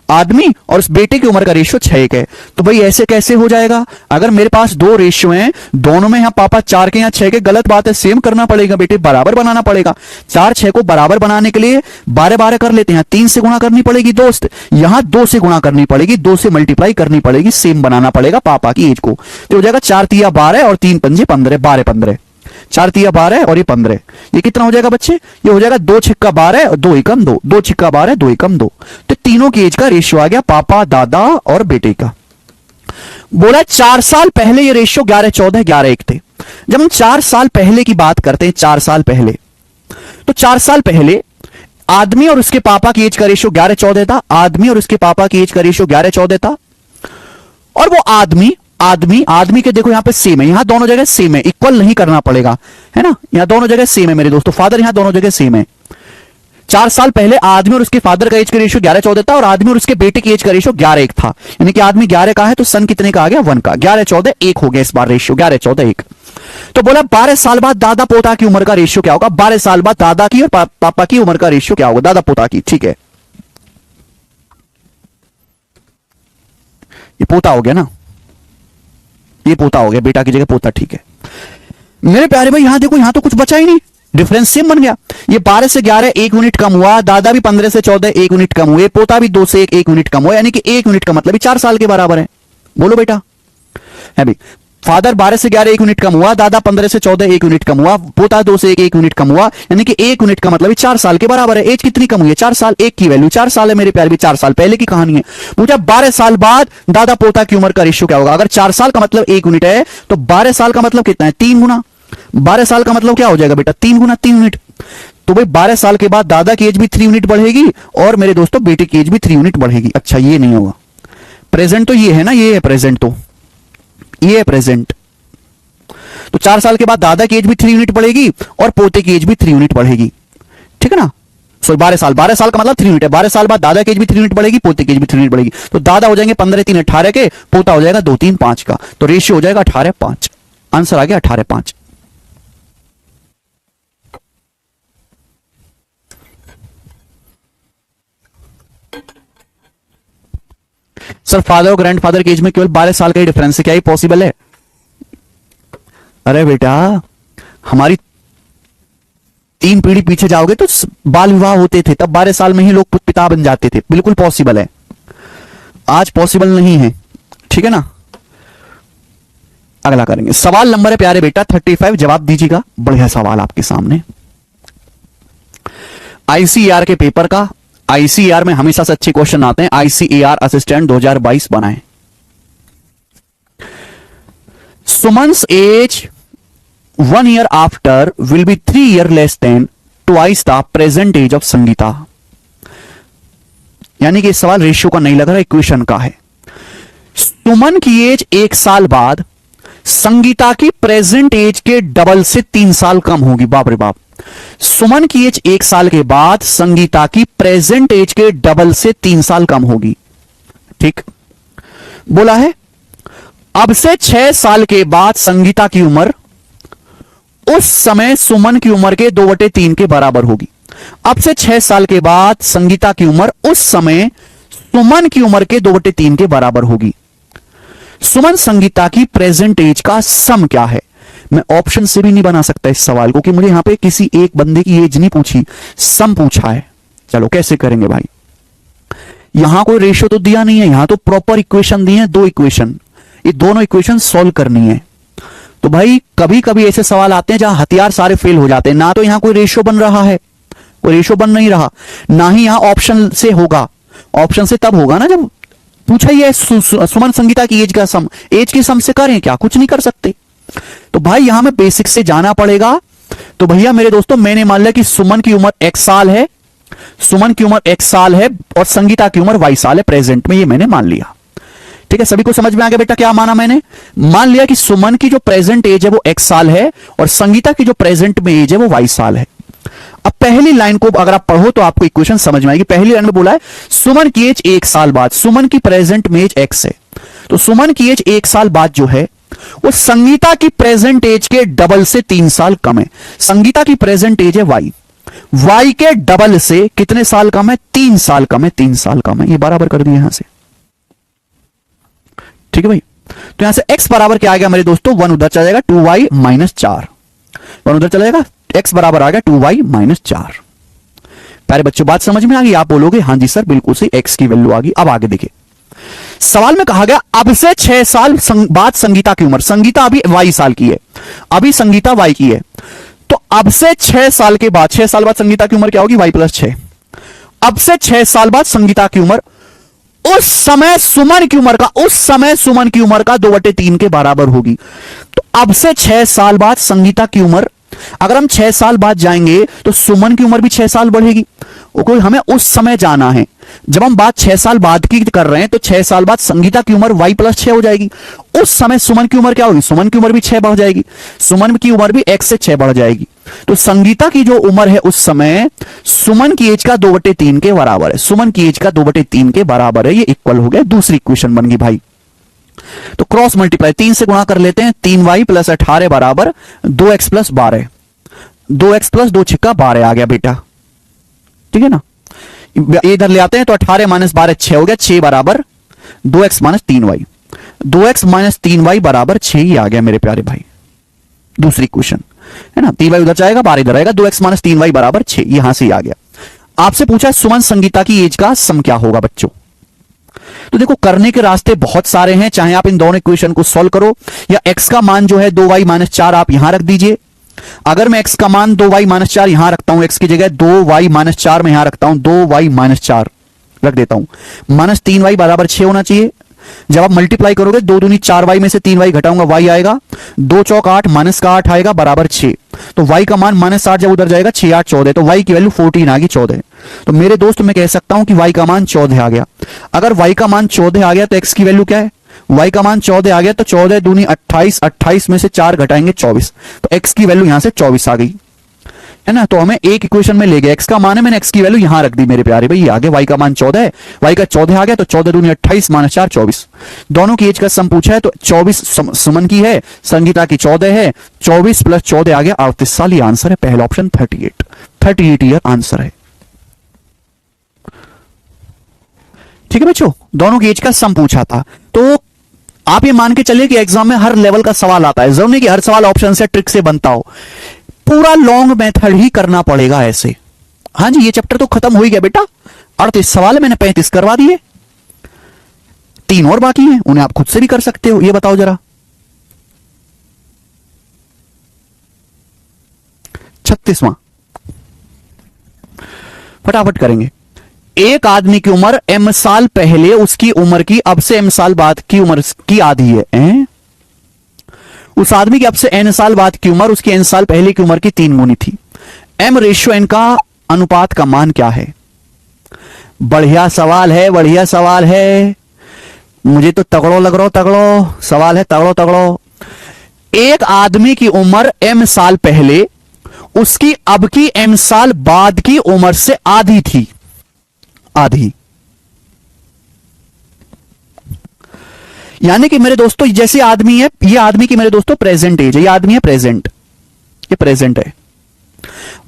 आदमी और उस बेटे की उम्र का रेशियो 6:1 है। तो भाई ऐसे कैसे हो जाएगा? अगर मेरे पास दो रेशियो हैं, दोनों में यहां पापा 4 के यहां 6 के, गलत बात है, सेम करना पड़ेगा बेटे, बराबर बनाना पड़ेगा। 4-6 को बराबर बनाने के लिए 12-12 कर लेते हैं, 3 से गुणा करनी पड़ेगी दोस्त, यहां 2 से गुणा करनी पड़ेगी, 2 से मल्टीप्लाई करनी पड़ेगी, सेम बनाना पड़ेगा पापा की एज को। तो हो जाएगा 4 तिया 12 और 3 पंजे 15, 12-15, 4 तिया 12 और ये 15। ये कितना हो जाएगा बच्चे? ये हो जाएगा 2 छिक्का 12 और 2 एकम 2, 2 छिक्का 12 2 एकम 2। तो तीनों की एज का रेशियो आ गया पापा, दादा और बेटे का। बोला 4 साल पहले ये रेशियो 11-14 11-1 थे। जब हम 4 साल पहले की बात करते हैं, 4 साल पहले, तो 4 साल पहले आदमी और उसके पापा की एज का रेशियो 11-14 था। आदमी और उसके पापा की एज का रेशियो 11-14 था। और वो आदमी के देखो यहां पे सेम है, यहां दोनों जगह सेम है, इक्वल नहीं करना पड़ेगा, है ना, यहां दोनों जगह सेम है मेरे दोस्तों। फादर यहां दोनों जगह सेम है। 4 साल पहले आदमी और उसके फादर का एज का रेशियो 11-14 था और आदमी और उसके बेटे की एज का रेशियो 11-1 था। यानी कि आदमी 11 का है तो सन कितने का आ गया? 1 का। 11-14 1 हो गया इस बार रेशियो, 11-14 1। तो बोला 12 साल बाद दादा पोता की उम्र का रेशियो क्या होगा? 12 साल बाद दादा की और पापा की उम्र का रेशियो क्या होगा? दादा पोता की, ठीक है, ये पोता हो गया ना, ये पोता हो गया, बेटा की जगह पोता, ठीक है मेरे प्यारे भाई। यहां देखो, यहां तो कुछ बचा ही नहीं, डिफरेंस सेम बन गया। ये 12 से 11 1 यूनिट कम हुआ, दादा भी 15 से 14 1 यूनिट कम हुए, पोता भी 2 से 1 यूनिट कम हुआ, यानी कि 1 यूनिट का मतलब 4 साल के बराबर है। बोलो बेटा, है भाई। फादर 12 से 11 1 यूनिट कम हुआ, दादा 15 से 14 1 यूनिट कम हुआ, पोता 2 से 1 यूनिट कम हुआ, यानी कि 1 यूनिट का मतलब 4 साल के बराबर है। एज कितनी कम हुई है? 4 साल। एक की वैल्यू 4 साल है मेरे प्यारे भी, 4 साल पहले की कहानी है। पूछा 12 साल बाद दादा पोता की उम्र का रेशियो क्या होगा? अगर 4 साल का मतलब 1 यूनिट है तो 12 साल का मतलब कितना है? 3 गुना। 12 साल का मतलब क्या हो जाएगा बेटा? 3 गुना 3 यूनिट। तो भाई 12 साल के बाद दादा की एज भी 3 यूनिट बढ़ेगी और मेरे दोस्तों बेटे की एज भी 3 यूनिट बढ़ेगी। अच्छा ये नहीं होगा, प्रेजेंट तो ये है ना, ये है प्रेजेंट, तो ये है प्रेजेंट। तो 4 साल के बाद दादा की एज भी 3 यूनिट बढ़ेगी और पोते की एज भी 3 यूनिट बढ़ेगी, ठीक है ना। सो 12 साल का मतलब 3 यूनिट है। 12 साल बाद दादा की एज भी 3 यूनिट बढ़ेगी, पोते की एज भी 3 यूनिट बढ़ेगी। तो दादा हो जाएंगे 15 3 18 के, पोता हो जाएगा 2 3 5 का। तो रेशियो हो जाएगा 18-5। आंसर आ गया 18-5। सर फादर और ग्रैंडफादर की एज में केवल 12 साल का ही डिफरेंस है, क्या ये पॉसिबल है? अरे बेटा, हमारी 3 पीढ़ी पीछे जाओगे तो बाल विवाह होते थे, तब 12 साल में ही लोग पिता बन जाते थे। बिल्कुल पॉसिबल है, आज पॉसिबल नहीं है, ठीक है ना। अगला करेंगे, सवाल नंबर है प्यारे बेटा 35, जवाब दीजिएगा। बढ़िया सवाल आपके सामने, आईसीएआर के पेपर का। आईसीएआर में हमेशा से अच्छे क्वेश्चन आते हैं। आईसीएआर असिस्टेंट 2022 बनाए। Suman's as 1 year after will be 3 years less than twice the present age of Sangeeta. यानी कि सवाल रेशियो का नहीं लग रहा, इक्वेशन का है। सुमन की एज 1 साल बाद संगीता की प्रेजेंट एज के डबल से 3 साल कम होगी। बाप रे बाप, सुमन की एज 1 साल के बाद संगीता की प्रेजेंट एज के डबल से 3 साल कम होगी, ठीक बोला है। अब से 6 साल के बाद संगीता की उम्र उस समय सुमन की उम्र के 2/3 के बराबर होगी। अब से 6 साल के बाद संगीता की उम्र उस समय सुमन की उम्र के 2/3 के बराबर होगी। सुमन संगीता की प्रेजेंट एज का सम क्या है? मैं ऑप्शन से भी नहीं बना सकता इस सवाल को, कि मुझे यहां पे किसी एक बंदे की एज नहीं पूछी, सम पूछा है। चलो कैसे करेंगे भाई, यहां कोई रेशियो तो दिया नहीं है, यहां तो प्रॉपर इक्वेशन दी है, 2 इक्वेशन, ये दोनों इक्वेशन सॉल्व करनी है। तो भाई कभी कभी ऐसे सवाल आते हैं जहां हथियार सारे फेल हो जाते हैं। ना तो यहां कोई रेशियो बन रहा है, कोई रेशियो बन नहीं रहा, ना ही यहां ऑप्शन से होगा। ऑप्शन से तब होगा ना जब पूछा ही है सुमन संगीता की एज का सम, एज के सम से करें क्या? कुछ नहीं कर सकते। तो भाई यहां में बेसिक से जाना पड़ेगा। तो भैया मेरे दोस्तों, मैंने मान लिया कि सुमन की उम्र x साल है, सुमन की उम्र x साल है और संगीता की उम्र y साल है प्रेजेंट में, ये मैंने मान लिया, ठीक ठीक है, सभी को समझ में आ गया बेटा क्या माना मैंने? मान लिया कि सुमन की जो प्रेजेंट एज है वो x साल है और संगीता की जो प्रेजेंट में एज है वो y साल है। अब पहली लाइन को अगर आप पढ़ो तो आपको इक्वेशन समझ में आएगी। पहली लाइन में बोला है सुमन की एज 1 साल बाद, सुमन की प्रेजेंट में एज x है, तो सुमन की एज 1 साल बाद जो है वो संगीता की प्रेजेंट एज के डबल से 3 साल कम है। संगीता की प्रेजेंट एज है y के डबल से कितने साल कम है? 3 साल कम है, 3 साल कम है। ये बराबर कर दिया यहां से, ठीक है भाई। तो यहां से x बराबर क्या आ गया मेरे दोस्तों? 1 उधर चला जाएगा, 2y माइनस 4, 1 उधर चला जाएगा, x बराबर आ गया 2y माइनस 4। प्यारे बच्चों बात समझ में आ गई? आप बोलोगे हाँ जी सर बिल्कुल सही, x की वैल्यू आ गई। अब आगे देखिए, सवाल में कहा गया अब से 6 साल बाद संगीता की उम्र, संगीता अभी y साल की है, अभी संगीता y की है, तो अब से 6 साल के बाद, 6 साल बाद संगीता की उम्र क्या होगी? y plus 6। अब से 6 साल बाद संगीता की उम्र उस समय सुमन की उम्र का, उस समय सुमन की उम्र का 2/3 के बराबर होगी। तो अब से 6 साल बाद संगीता की उम्र, अगर हम 6 साल बाद जाएंगे तो सुमन की उम्र भी 6 साल बढ़ेगी। कोई हमें उस समय जाना है, जब हम बात 6 साल बाद की कर रहे हैं तो 6 साल बाद संगीता की उम्र y प्लस 6 हो जाएगी। उस समय सुमन की उम्र क्या होगी? सुमन की उम्र भी 6 बढ़ जाएगी, सुमन की उम्र भी x से 6 बढ़ जाएगी। तो संगीता की जो उम्र है उस समय सुमन की एज का 2/3 के बराबर है, सुमन की एज का 2/3 के बराबर है। ये इक्वल हो गया, दूसरी इक्वेशन बन गई भाई। तो क्रॉस मल्टीप्लाई 3 से गुणा कर लेते हैं, 3y प्लस 18 बराबर 2x प्लस 12, 2x प्लस 2 छिक्का 12 आ गया बेटा, ठीक है ना। इधर ले आते हैं तो 18 माइनस 12 6 हो गया, 6 बराबर 2x minus 3y, 2x minus 3y बराबर 6 ही आ गया मेरे प्यारे भाई, दूसरी इक्वेशन है ना। 3y उधर जाएगा, 12 इधर आएगा, 2x माइनस 3y बराबर 6, यहां से ही आ गया। आपसे पूछा है सुमन संगीता की एज का सम क्या होगा बच्चों। तो देखो करने के रास्ते बहुत सारे हैं, चाहे आप इन दोनों इक्वेशन को सॉल्व करो या x का मान जो है 2y माइनस 4 आप यहां रख दीजिए। अगर मैं x का मान 2y माइनस 4 यहां रखता हूं, x की जगह 2y माइनस 4 में यहां रखता हूं, 2y माइनस 4 रख देता हूं, माइनस 3y बराबर 6 होना चाहिए। जब आप मल्टीप्लाई करोगे 2 दूनी 4y में से 3y घटाऊंगा y आएगा, 2 चौक 8 माइनस का 8 आएगा बराबर 6। तो y का मान माइनस 8 जब उधर जाएगा 6 8 14, तो y की वैल्यू 14 आ गई 14। तो मेरे दोस्त मैं कह सकता हूं कि y का मान 14 आ गया। अगर y का मान 14 आ गया तो x की वैल्यू क्या है? y का मान 14 आ गया तो 14 दूनी 28, 28 में से 4 घटाएंगे 24, तो x की वैल्यू यहां से 24 आ गई है ना। तो हमें एक इक्वेशन में ले गया, x का मान है, मैंने x की वैल्यू यहां रख दी मेरे प्यारे भाई, आगे y का मान 14 है, y का 14 आ गया तो 14 दूनी 28 माइनस 4 24। दोनों की एज का सम पूछा है तो 24 सुमन की है, संगीता की 14 है, 24 प्लस 14 आ गया 38 साल। ये आंसर है पहला ऑप्शन 38 ईयर आंसर है, ठीक है बच्चों। दोनों की एज का सम पूछा था, तो आप ये मान के चलिए कि एग्जाम में हर लेवल का सवाल आता है, जरूर नहीं कि हर सवाल ऑप्शन से ट्रिक से बनता हो, पूरा लॉन्ग मेथड ही करना पड़ेगा ऐसे। हाँ जी ये चैप्टर तो खत्म हो ही गया बेटा, 38 सवाल है, मैंने 35 करवा दिए, 3 और बाकी हैं, उन्हें आप खुद से भी कर सकते हो। ये बताओ जरा 36वां फटाफट करेंगे। एक आदमी की उम्र m साल पहले उसकी उम्र की अब से m साल बाद की उम्र की आधी है। उस आदमी की अब से n साल बाद की उम्र उसकी n साल पहले की उम्र की 3 गुनी थी। m रेशियो n का अनुपात का मान क्या है? बढ़िया सवाल है, बढ़िया सवाल है, मुझे तो तगड़ो लग रहा, तगड़ो सवाल है, तगड़ो तगड़ो। एक आदमी की उम्र m साल पहले उसकी अब की m साल बाद की उम्र से आधी थी, आधी। यानी कि मेरे दोस्तों जैसे आदमी है, ये आदमी की मेरे दोस्तों प्रेजेंट एज है, ये आदमी है प्रेजेंट, ये प्रेजेंट है।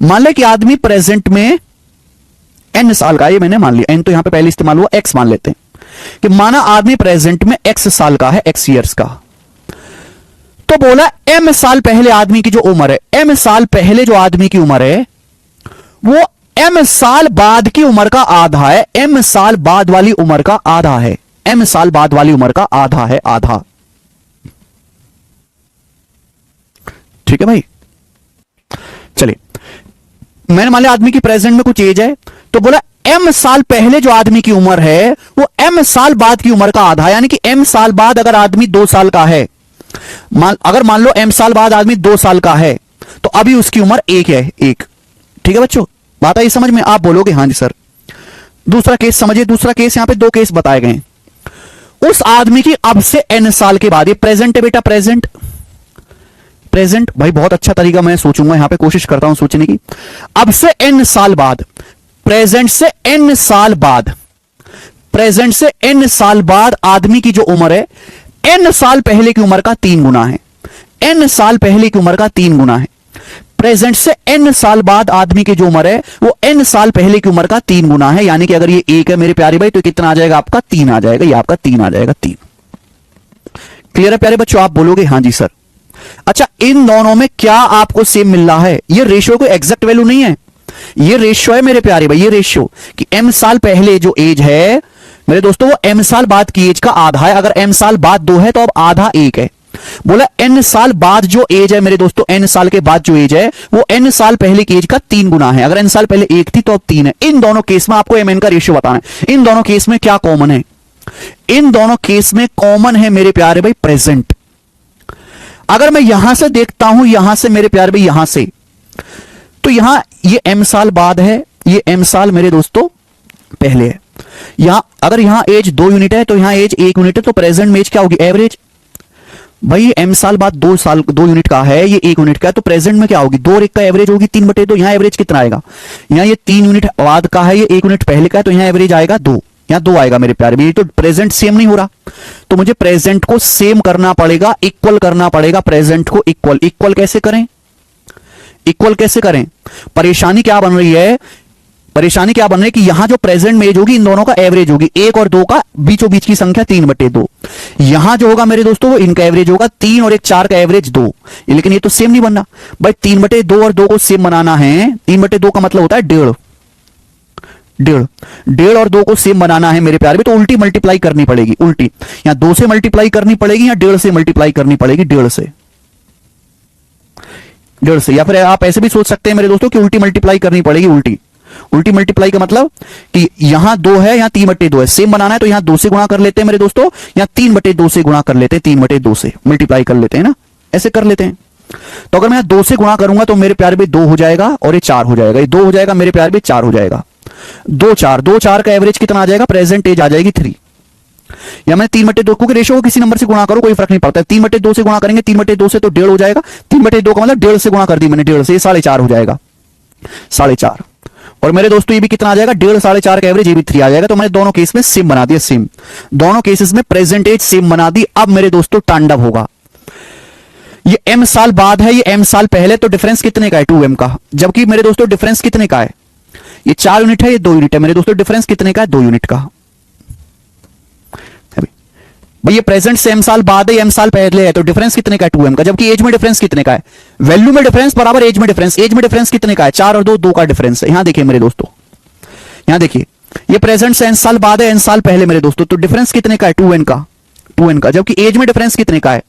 मान ले कि आदमी प्रेजेंट में n साल का, ये मैंने मान लिया, n तो यहां पे पहले इस्तेमाल हुआ, x मान लेते हैं कि माना आदमी प्रेजेंट में x साल का है, x ईयर्स का। तो बोला m साल पहले आदमी की जो उम्र है, m साल पहले जो आदमी की उम्र है वो m साल बाद की उम्र का आधा है, m साल बाद वाली उम्र का आधा है, m साल बाद वाली उम्र का आधा है, आधा। ठीक है भाई, चलिए मैंने मान लिया आदमी की प्रेजेंट में कुछ एज है, तो बोला m साल पहले जो आदमी की उम्र है वो m साल बाद की उम्र का आधा, यानी कि m साल बाद अगर आदमी 2 साल का है, अगर मान लो m साल बाद आदमी 2 साल का है तो अभी उसकी उम्र 1 है, 1। ठीक है बच्चों, बात आई समझ में? आप बोलोगे हाँ जी सर। दूसरा केस समझिए, दूसरा केस, यहां पे 2 केस बताए गए हैं। उस आदमी की अब से n साल के बाद, ये प्रेजेंट है बेटा, प्रेजेंट प्रेजेंट भाई बहुत अच्छा तरीका मैं सोचूंगा, यहां पे कोशिश करता हूं सोचने की। अब से n साल बाद, प्रेजेंट से n साल बाद, प्रेजेंट से n साल बाद आदमी की जो उम्र है n साल पहले की उम्र का 3 गुना है, n साल पहले की उम्र का 3 गुना है। प्रेजेंट से n साल बाद आदमी की जो उम्र है वो n साल पहले की उम्र का 3 गुना है, यानी कि अगर ये 1 है मेरे प्यारे भाई तो कितना आ जाएगा आपका, 3 आ जाएगा, ये आपका 3 आ जाएगा, 3। क्लियर है प्यारे बच्चों? आप बोलोगे हाँ जी सर। अच्छा, इन दोनों में क्या आपको सेम मिल रहा है? ये रेशियो कोई एग्जैक्ट वैल्यू नहीं है, ये रेशियो है मेरे प्यारे भाई, ये रेशियो कि m साल पहले जो एज है मेरे दोस्तों वो m साल बाद की एज का आधा है। अगर m साल बाद 2 है तो अब आधा 1 है। बोला n साल बाद जो एज है मेरे दोस्तों, n साल के बाद जो एज है वो n साल पहले की एज का 3 गुना है। अगर n साल पहले 1 थी तो अब 3 है। इन दोनों केस में आपको mn का रेशियो बताना है। इन दोनों केस में क्या कॉमन है? इन दोनों केस में कॉमन है मेरे प्यारे भाई प्रेजेंट। अगर मैं यहां से देखता हूं, यहां से मेरे प्यारे भाई, यहां से तो यहां ये m साल बाद है, ये m साल मेरे दोस्तों पहले है। यहां अगर यहां एज 2 यूनिट है तो यहां एज 1 यूनिट है, तो प्रेजेंट में एज क्या होगी? एवरेज। भाई ये m साल बाद 2 यूनिट का है, ये 1 यूनिट का है, तो प्रेजेंट में क्या होगी? 2 और 1 का एवरेज होगी 3/2। यहां एवरेज कितना आएगा? यहां ये 3 यूनिट बाद का है, ये 1 यूनिट पहले का है, तो यहां एवरेज आएगा 2, यहां 2 आएगा मेरे प्यारे। ये तो प्रेजेंट सेम नहीं हो रहा, तो मुझे प्रेजेंट को सेम करना पड़ेगा, इक्वल करना पड़ेगा प्रेजेंट को। इक्वल इक्वल कैसे करें? इक्वल कैसे करें? परेशानी क्या बन रही है? परेशानी क्या बन रही है कि यहां जो प्रेजेंट में एज होगी इन दोनों का एवरेज होगी, 1 और 2 का बीचों बीच की संख्या 3/2। यहां जो होगा मेरे दोस्तों वो इनका एवरेज होगा 3 और 1 4 का एवरेज 2। लेकिन ये तो सेम नहीं बनना भाई। 3/2 और 2 को सेम बनाना है, 3/2 का मतलब होता है 1.5, 1.5 और 2 को सेम बनाना है मेरे प्यारे में, तो उल्टी मल्टीप्लाई करनी पड़ेगी। उल्टी यहां 2 से मल्टीप्लाई करनी पड़ेगी या 1.5 से मल्टीप्लाई करनी पड़ेगी? 1.5 से, 1.5 से। या फिर आप ऐसे भी सोच सकते हैं मेरे दोस्तों कि उल्टी मल्टीप्लाई करनी पड़ेगी। उल्टी उल्टी मल्टीप्लाई का मतलब कि यहां 2 है, यहां 3/2 है, सेम बनाना है तो यहां 2 से गुणा कर लेते हैं मेरे दोस्तों, यहां 3/2 से गुणा कर लेते हैं, 3/2 से मल्टीप्लाई कर लेते हैं ना, ऐसे कर लेते हैं। तो अगर मैं 2 से गुणा करूंगा तो मेरे प्यारे भी 2 हो जाएगा और ये 4 हो जाएगा, ये 2 हो जाएगा मेरे प्यारे भी 4 हो जाएगा। 2 4 का एवरेज कितना आ जाएगा? प्रेजेंट एज आ जाएगी 3। या मैं 3/2 को रेशियो को किसी नंबर से गुणा करो कोई फर्क नहीं पड़ता है। 3/2 से गुणा करेंगे, 3/2 से तो 1.5 हो जाएगा। 3/2 का मतलब 1.5 से गुणा कर दी मैंने, 1.5 से, ये 4.5 हो जाएगा, 4.5। और मेरे दोस्तों ये भी कितना आ जाएगा? 1.5 4.5 का एवरेज, ये भी 3 आ जाएगा। तो मैंने दोनों केस में सेम बना दिया, सेम। दोनों केसेस में प्रेजेंट एज सेम बना दी। अब मेरे दोस्तों तांडव होगा। ये m साल बाद है, ये m साल पहले, तो डिफरेंस कितने का है? 2m का। जबकि मेरे दोस्तों डिफरेंस कितने का है? ये 4 यूनिट है, ये 2 यूनिट है मेरे दोस्तों। डिफरेंस कितने का है? 2 यूनिट का। भाई ये प्रेजेंट से m साल बाद है, m साल पहले है, तो डिफरेंस कितने का है? 2m का। जबकि एज में डिफरेंस कितने का है? वैल्यू में डिफरेंस बराबर एज में डिफरेंस। एज में डिफरेंस कितने का है? 4 और 2, 2 का डिफरेंस है। यहां देखिए मेरे दोस्तों, यहां देखिए, ये प्रेजेंट से n साल बाद है, n साल पहले मेरे दोस्तों, तो डिफरेंस कितने का है? 2n का, 2n का। जबकि एज में डिफरेंस कितने का है?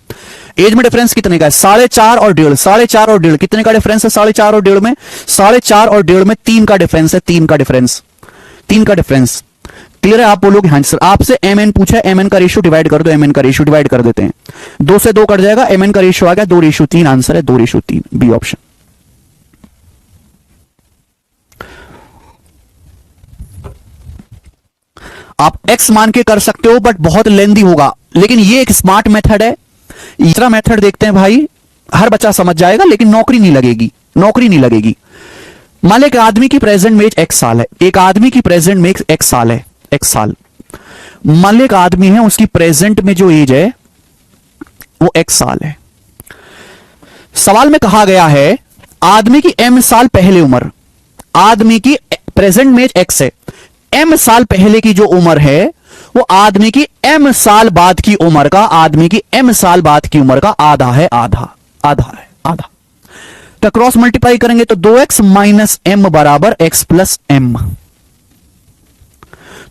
एज में डिफरेंस कितने का है? 4.5 और 1.5, 4.5 और 1.5, कितने का डिफरेंस है? 4.5 और 1.5 में, 4.5 और 1.5 में 3 का डिफरेंस है, 3 का डिफरेंस, 3 का डिफरेंस। क्लियर है? आप बोलोगे हाँ सर। आपसे mn पूछा है, mn का रेशियो डिवाइड कर दो, mn का रेशियो डिवाइड कर देते हैं, 2 से 2 कट जाएगा, mn का रेशियो आ गया 2:3। आंसर है 2:3, बी ऑप्शन। आप x मान के कर सकते हो बट बहुत लेंदी होगा, लेकिन ये एक स्मार्ट मेथड है। दूसरा मेथड देखते हैं भाई, हर बच्चा समझ जाएगा लेकिन नौकरी नहीं लगेगी, नौकरी नहीं लगेगी। मान लो एक आदमी की प्रेजेंट में x साल है, एक आदमी की प्रेजेंट में x साल है, x साल। मान लो एक आदमी है, उसकी प्रेजेंट में जो एज है वो x साल है। सवाल में कहा गया है आदमी की m साल पहले उम्र, आदमी की प्रेजेंट में x है, m साल पहले की जो उम्र है वो आदमी की m साल बाद की उम्र का, आदमी की m साल बाद की उम्र का आधा है, आधा, आधा है, आधा। तो क्रॉस मल्टीप्लाई करेंगे तो 2x माइनस m बराबर x प्लस m।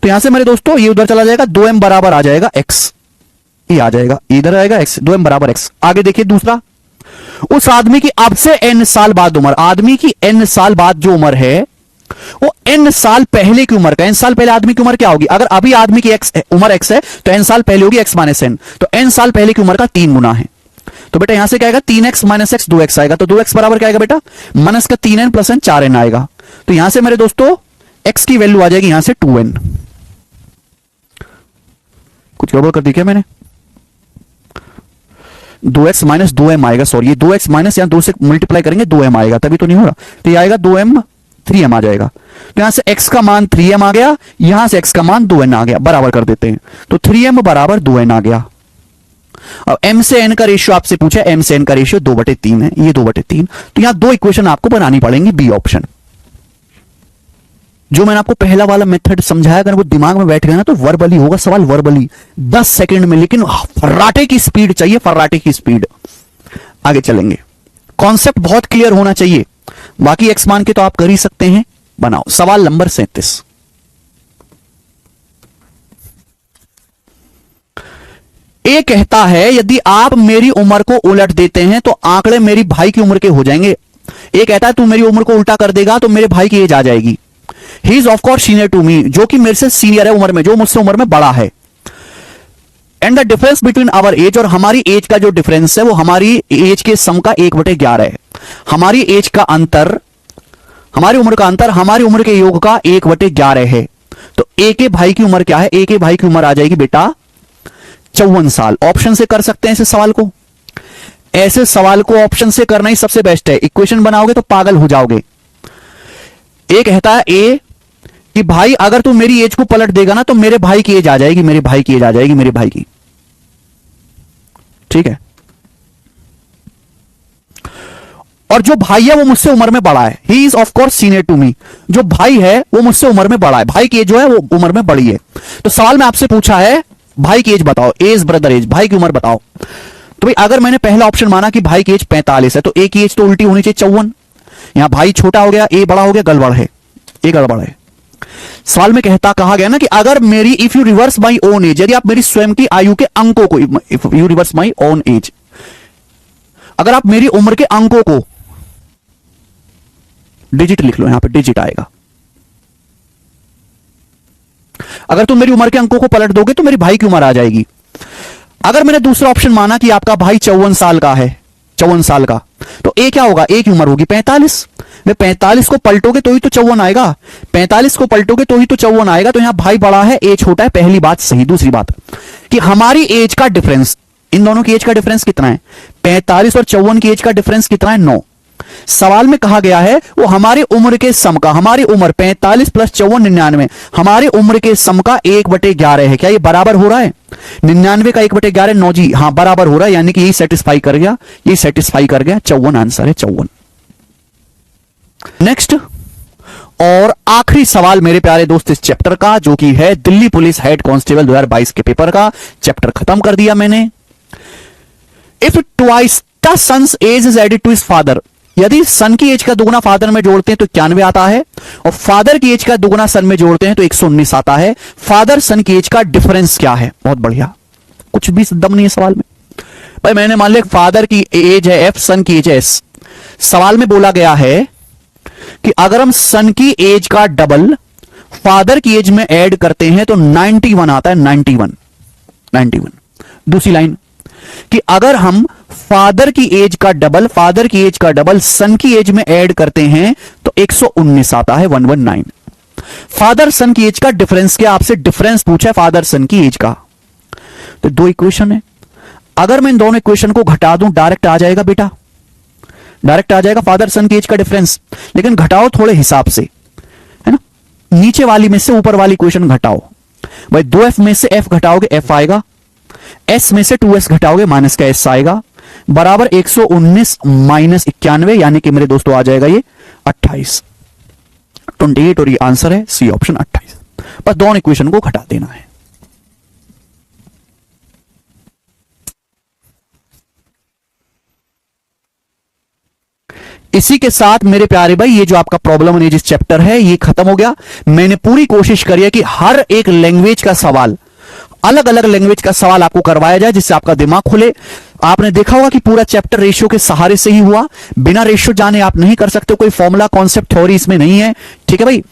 तो यहां से मेरे दोस्तों ये उधर चला जाएगा, 2m बराबर आ जाएगा x, ये आ जाएगा, इधर आएगा x, 2m बराबर x। आगे देखिए दूसरा, उस आदमी की अब से n साल बाद उम्र, आदमी की n साल बाद जो उम्र है वो n साल पहले की उम्र का, n साल पहले आदमी की उम्र क्या होगी? अगर अभी आदमी की उम्र x है तो n साल पहले होगी x माइनस n, तो n साल पहले की उम्र का 3 गुना है। तो बेटा यहां से क्या आएगा? 3x माइनस x, 2x आएगा। तो 2x बराबर क्या आएगा बेटा? माइनस का 3n प्लस n, 4n आएगा। तो यहां से मेरे दोस्तों x की वैल्यू आ जाएगी यहां से 2n। कुछ गड़बड़ कर दी क्या मैंने? 2x माइनस 2m आएगा, सॉरी ये 2x माइनस यहां 2 से मल्टीप्लाई करेंगे 2m आएगा, तभी तो नहीं हो रहा। तो ये आएगा 2m 3m आ जाएगा। तो यहां से x का मान 3m आ गया, यहां से x का मान 2n आ गया, बराबर कर देते हैं। तो 3m बराबर 2n आ गया। अब m से n का रेशियो आपसे पूछा, m से n का रेशियो 2/3 है, ये 2/3। तो यहां दो इक्वेशन आपको बनानी पड़ेंगी, बी ऑप्शन। जो मैंने आपको पहला वाला मेथड समझाया, अगर वो दिमाग में बैठ गया ना तो वर्बली होगा सवाल, वर्बली 10 सेकंड में, लेकिन फर्राटे की स्पीड चाहिए, फर्राटे की स्पीड। आगे चलेंगे, कॉन्सेप्ट बहुत क्लियर होना चाहिए। बाकी एक्स मान के तो आप कर ही सकते हैं, बनाओ। सवाल नंबर 37, ए कहता है यदि आप मेरी उम्र को उलट देते हैं तो आंकड़े मेरी भाई की उम्र के हो जाएंगे। ए कहता है तू मेरी उम्र को उल्टा कर देगा तो मेरे भाई की एज आ जाएगी। He is of course senior to me, जो कि मेरे से सीनियर है उम्र में, जो मुझसे उम्र में बड़ा है। And the difference between our age, और हमारी एज का जो डिफरेंस है वो हमारी एज के सम का 1/11 है। हमारी एज का अंतर, हमारी उम्र का अंतर हमारी उम्र के योग का 1/11 है। तो ए के भाई की उम्र क्या है? ए के भाई की उम्र आ जाएगी बेटा 54 साल। ऑप्शन से कर सकते हैं ऐसे सवाल को, ऐसे सवाल को ऑप्शन से करना ही सबसे बेस्ट है। इक्वेशन बनाओगे तो पागल हो जाओगे। ए कहता है ए कि भाई अगर तू मेरी एज को पलट देगा ना तो मेरे भाई की एज आ जाएगी, मेरे भाई की एज आ जाएगी, मेरे भाई की। ठीक है, और जो भाई है वो मुझसे उम्र में बड़ा है। He is of course senior to me, जो भाई है वो मुझसे उम्र में बड़ा है, भाई की एज जो है वो उम्र में बड़ी है। तो सवाल में आपसे पूछा है भाई की एज बताओ, एज ब्रदर एज, भाई की उम्र बताओ। तो भाई अगर मैंने पहला ऑप्शन माना कि भाई की एज 45 है तो ए की एज तो उल्टी होनी चाहिए 54। यहां भाई छोटा हो गया, ए बड़ा हो गया, गड़बड़ है, ए गड़बड़ है। सवाल में कहा गया ना कि अगर मेरी if you reverse my own age, यदि आप मेरी स्वयं की आयु के अंकों को, if you reverse my own age, अगर आप मेरी उम्र के अंकों को, डिजिट लिख लो, यहां पे डिजिट आएगा। अगर तुम मेरी उम्र के अंकों को पलट दोगे तो मेरी भाई की उम्र आ जाएगी। अगर मैंने दूसरा ऑप्शन माना कि आपका भाई 54 साल का है, 54 साल का, तो ए क्या होगा? ए की उम्र होगी 45। वे 45 को पलटोगे तो ही तो 54 आएगा, 45 को पलटोगे तो ही तो 54 आएगा। तो यहां भाई बड़ा है, ए छोटा है, पहली बात सही। दूसरी बात कि हमारी एज का डिफरेंस, इन दोनों की एज का डिफरेंस कितना है? 45 और 54 की एज का डिफरेंस कितना है? 9। सवाल में कहा गया है वो हमारी उम्र के सम का, हमारी उम्र 45 प्लस 54 99, हमारी उम्र के सम का 1/11 है। क्या ये बराबर हो रहा है? 99 का 1/11 9 जी, हाँ बराबर हो रहा है, यानी कि यही सेटिस्फाई कर गया, ये सेटिस्फाई कर गया। 54 आंसर है, 54। नेक्स्ट और आखिरी सवाल मेरे प्यारे दोस्त इस चैप्टर का, जो कि है दिल्ली पुलिस हेड कांस्टेबल 2022 के पेपर का। चैप्टर खत्म कर दिया मैंने। If twice the son's age is added to his father, यदि सन की एज का दुगुना फादर में जोड़ते हैं तो 91 आता है, और फादर की एज का दुगुना सन में जोड़ते हैं तो 119 आता है। फादर सन की एज का डिफरेंस क्या है? बहुत बढ़िया, कुछ भी दम नहीं है सवाल में। भाई मैंने मान लिया फादर की एज है एफ, सन की एज है एस। सवाल में बोला गया है कि अगर हम सन की एज का डबल फादर की एज में ऐड करते हैं तो 91 आता है, 91। दूसरी लाइन कि अगर हम फादर की एज का डबल सन की एज में ऐड करते हैं तो 119 आता है, 119। फादर सन की एज का डिफरेंस क्या? आपसे डिफरेंस पूछा है फादर सन की एज का। तो दो इक्वेशन है, अगर मैं इन दोनों इक्वेशन को घटा दूं डायरेक्ट आ जाएगा बेटा, डायरेक्ट आ जाएगा फादर सन की एज का डिफरेंस। लेकिन घटाओ थोड़े हिसाब से, है ना, नीचे वाली में से ऊपर वाली इक्वेशन घटाओ। भाई 2f में से f घटाओगे f आएगा, s में से 2s घटाओगे माइनस का s आएगा, बराबर 119 माइनस 91, यानी कि मेरे दोस्तों आ जाएगा ये 28, 28। और ये आंसर है सी ऑप्शन 28। बस दोनों इक्वेशन को घटा देना है। इसी के साथ मेरे प्यारे भाई ये जो आपका प्रॉब्लम एज चैप्टर है ये खत्म हो गया। मैंने पूरी कोशिश करी है कि हर एक लैंग्वेज का सवाल, अलग अलग लैंग्वेज का सवाल आपको करवाया जाए जिससे आपका दिमाग खुले। आपने देखा होगा कि पूरा चैप्टर रेशियो के सहारे से ही हुआ, बिना रेशियो जाने आप नहीं कर सकते, कोई फॉर्मूला कॉन्सेप्ट थ्योरी इसमें नहीं है। ठीक है भाई।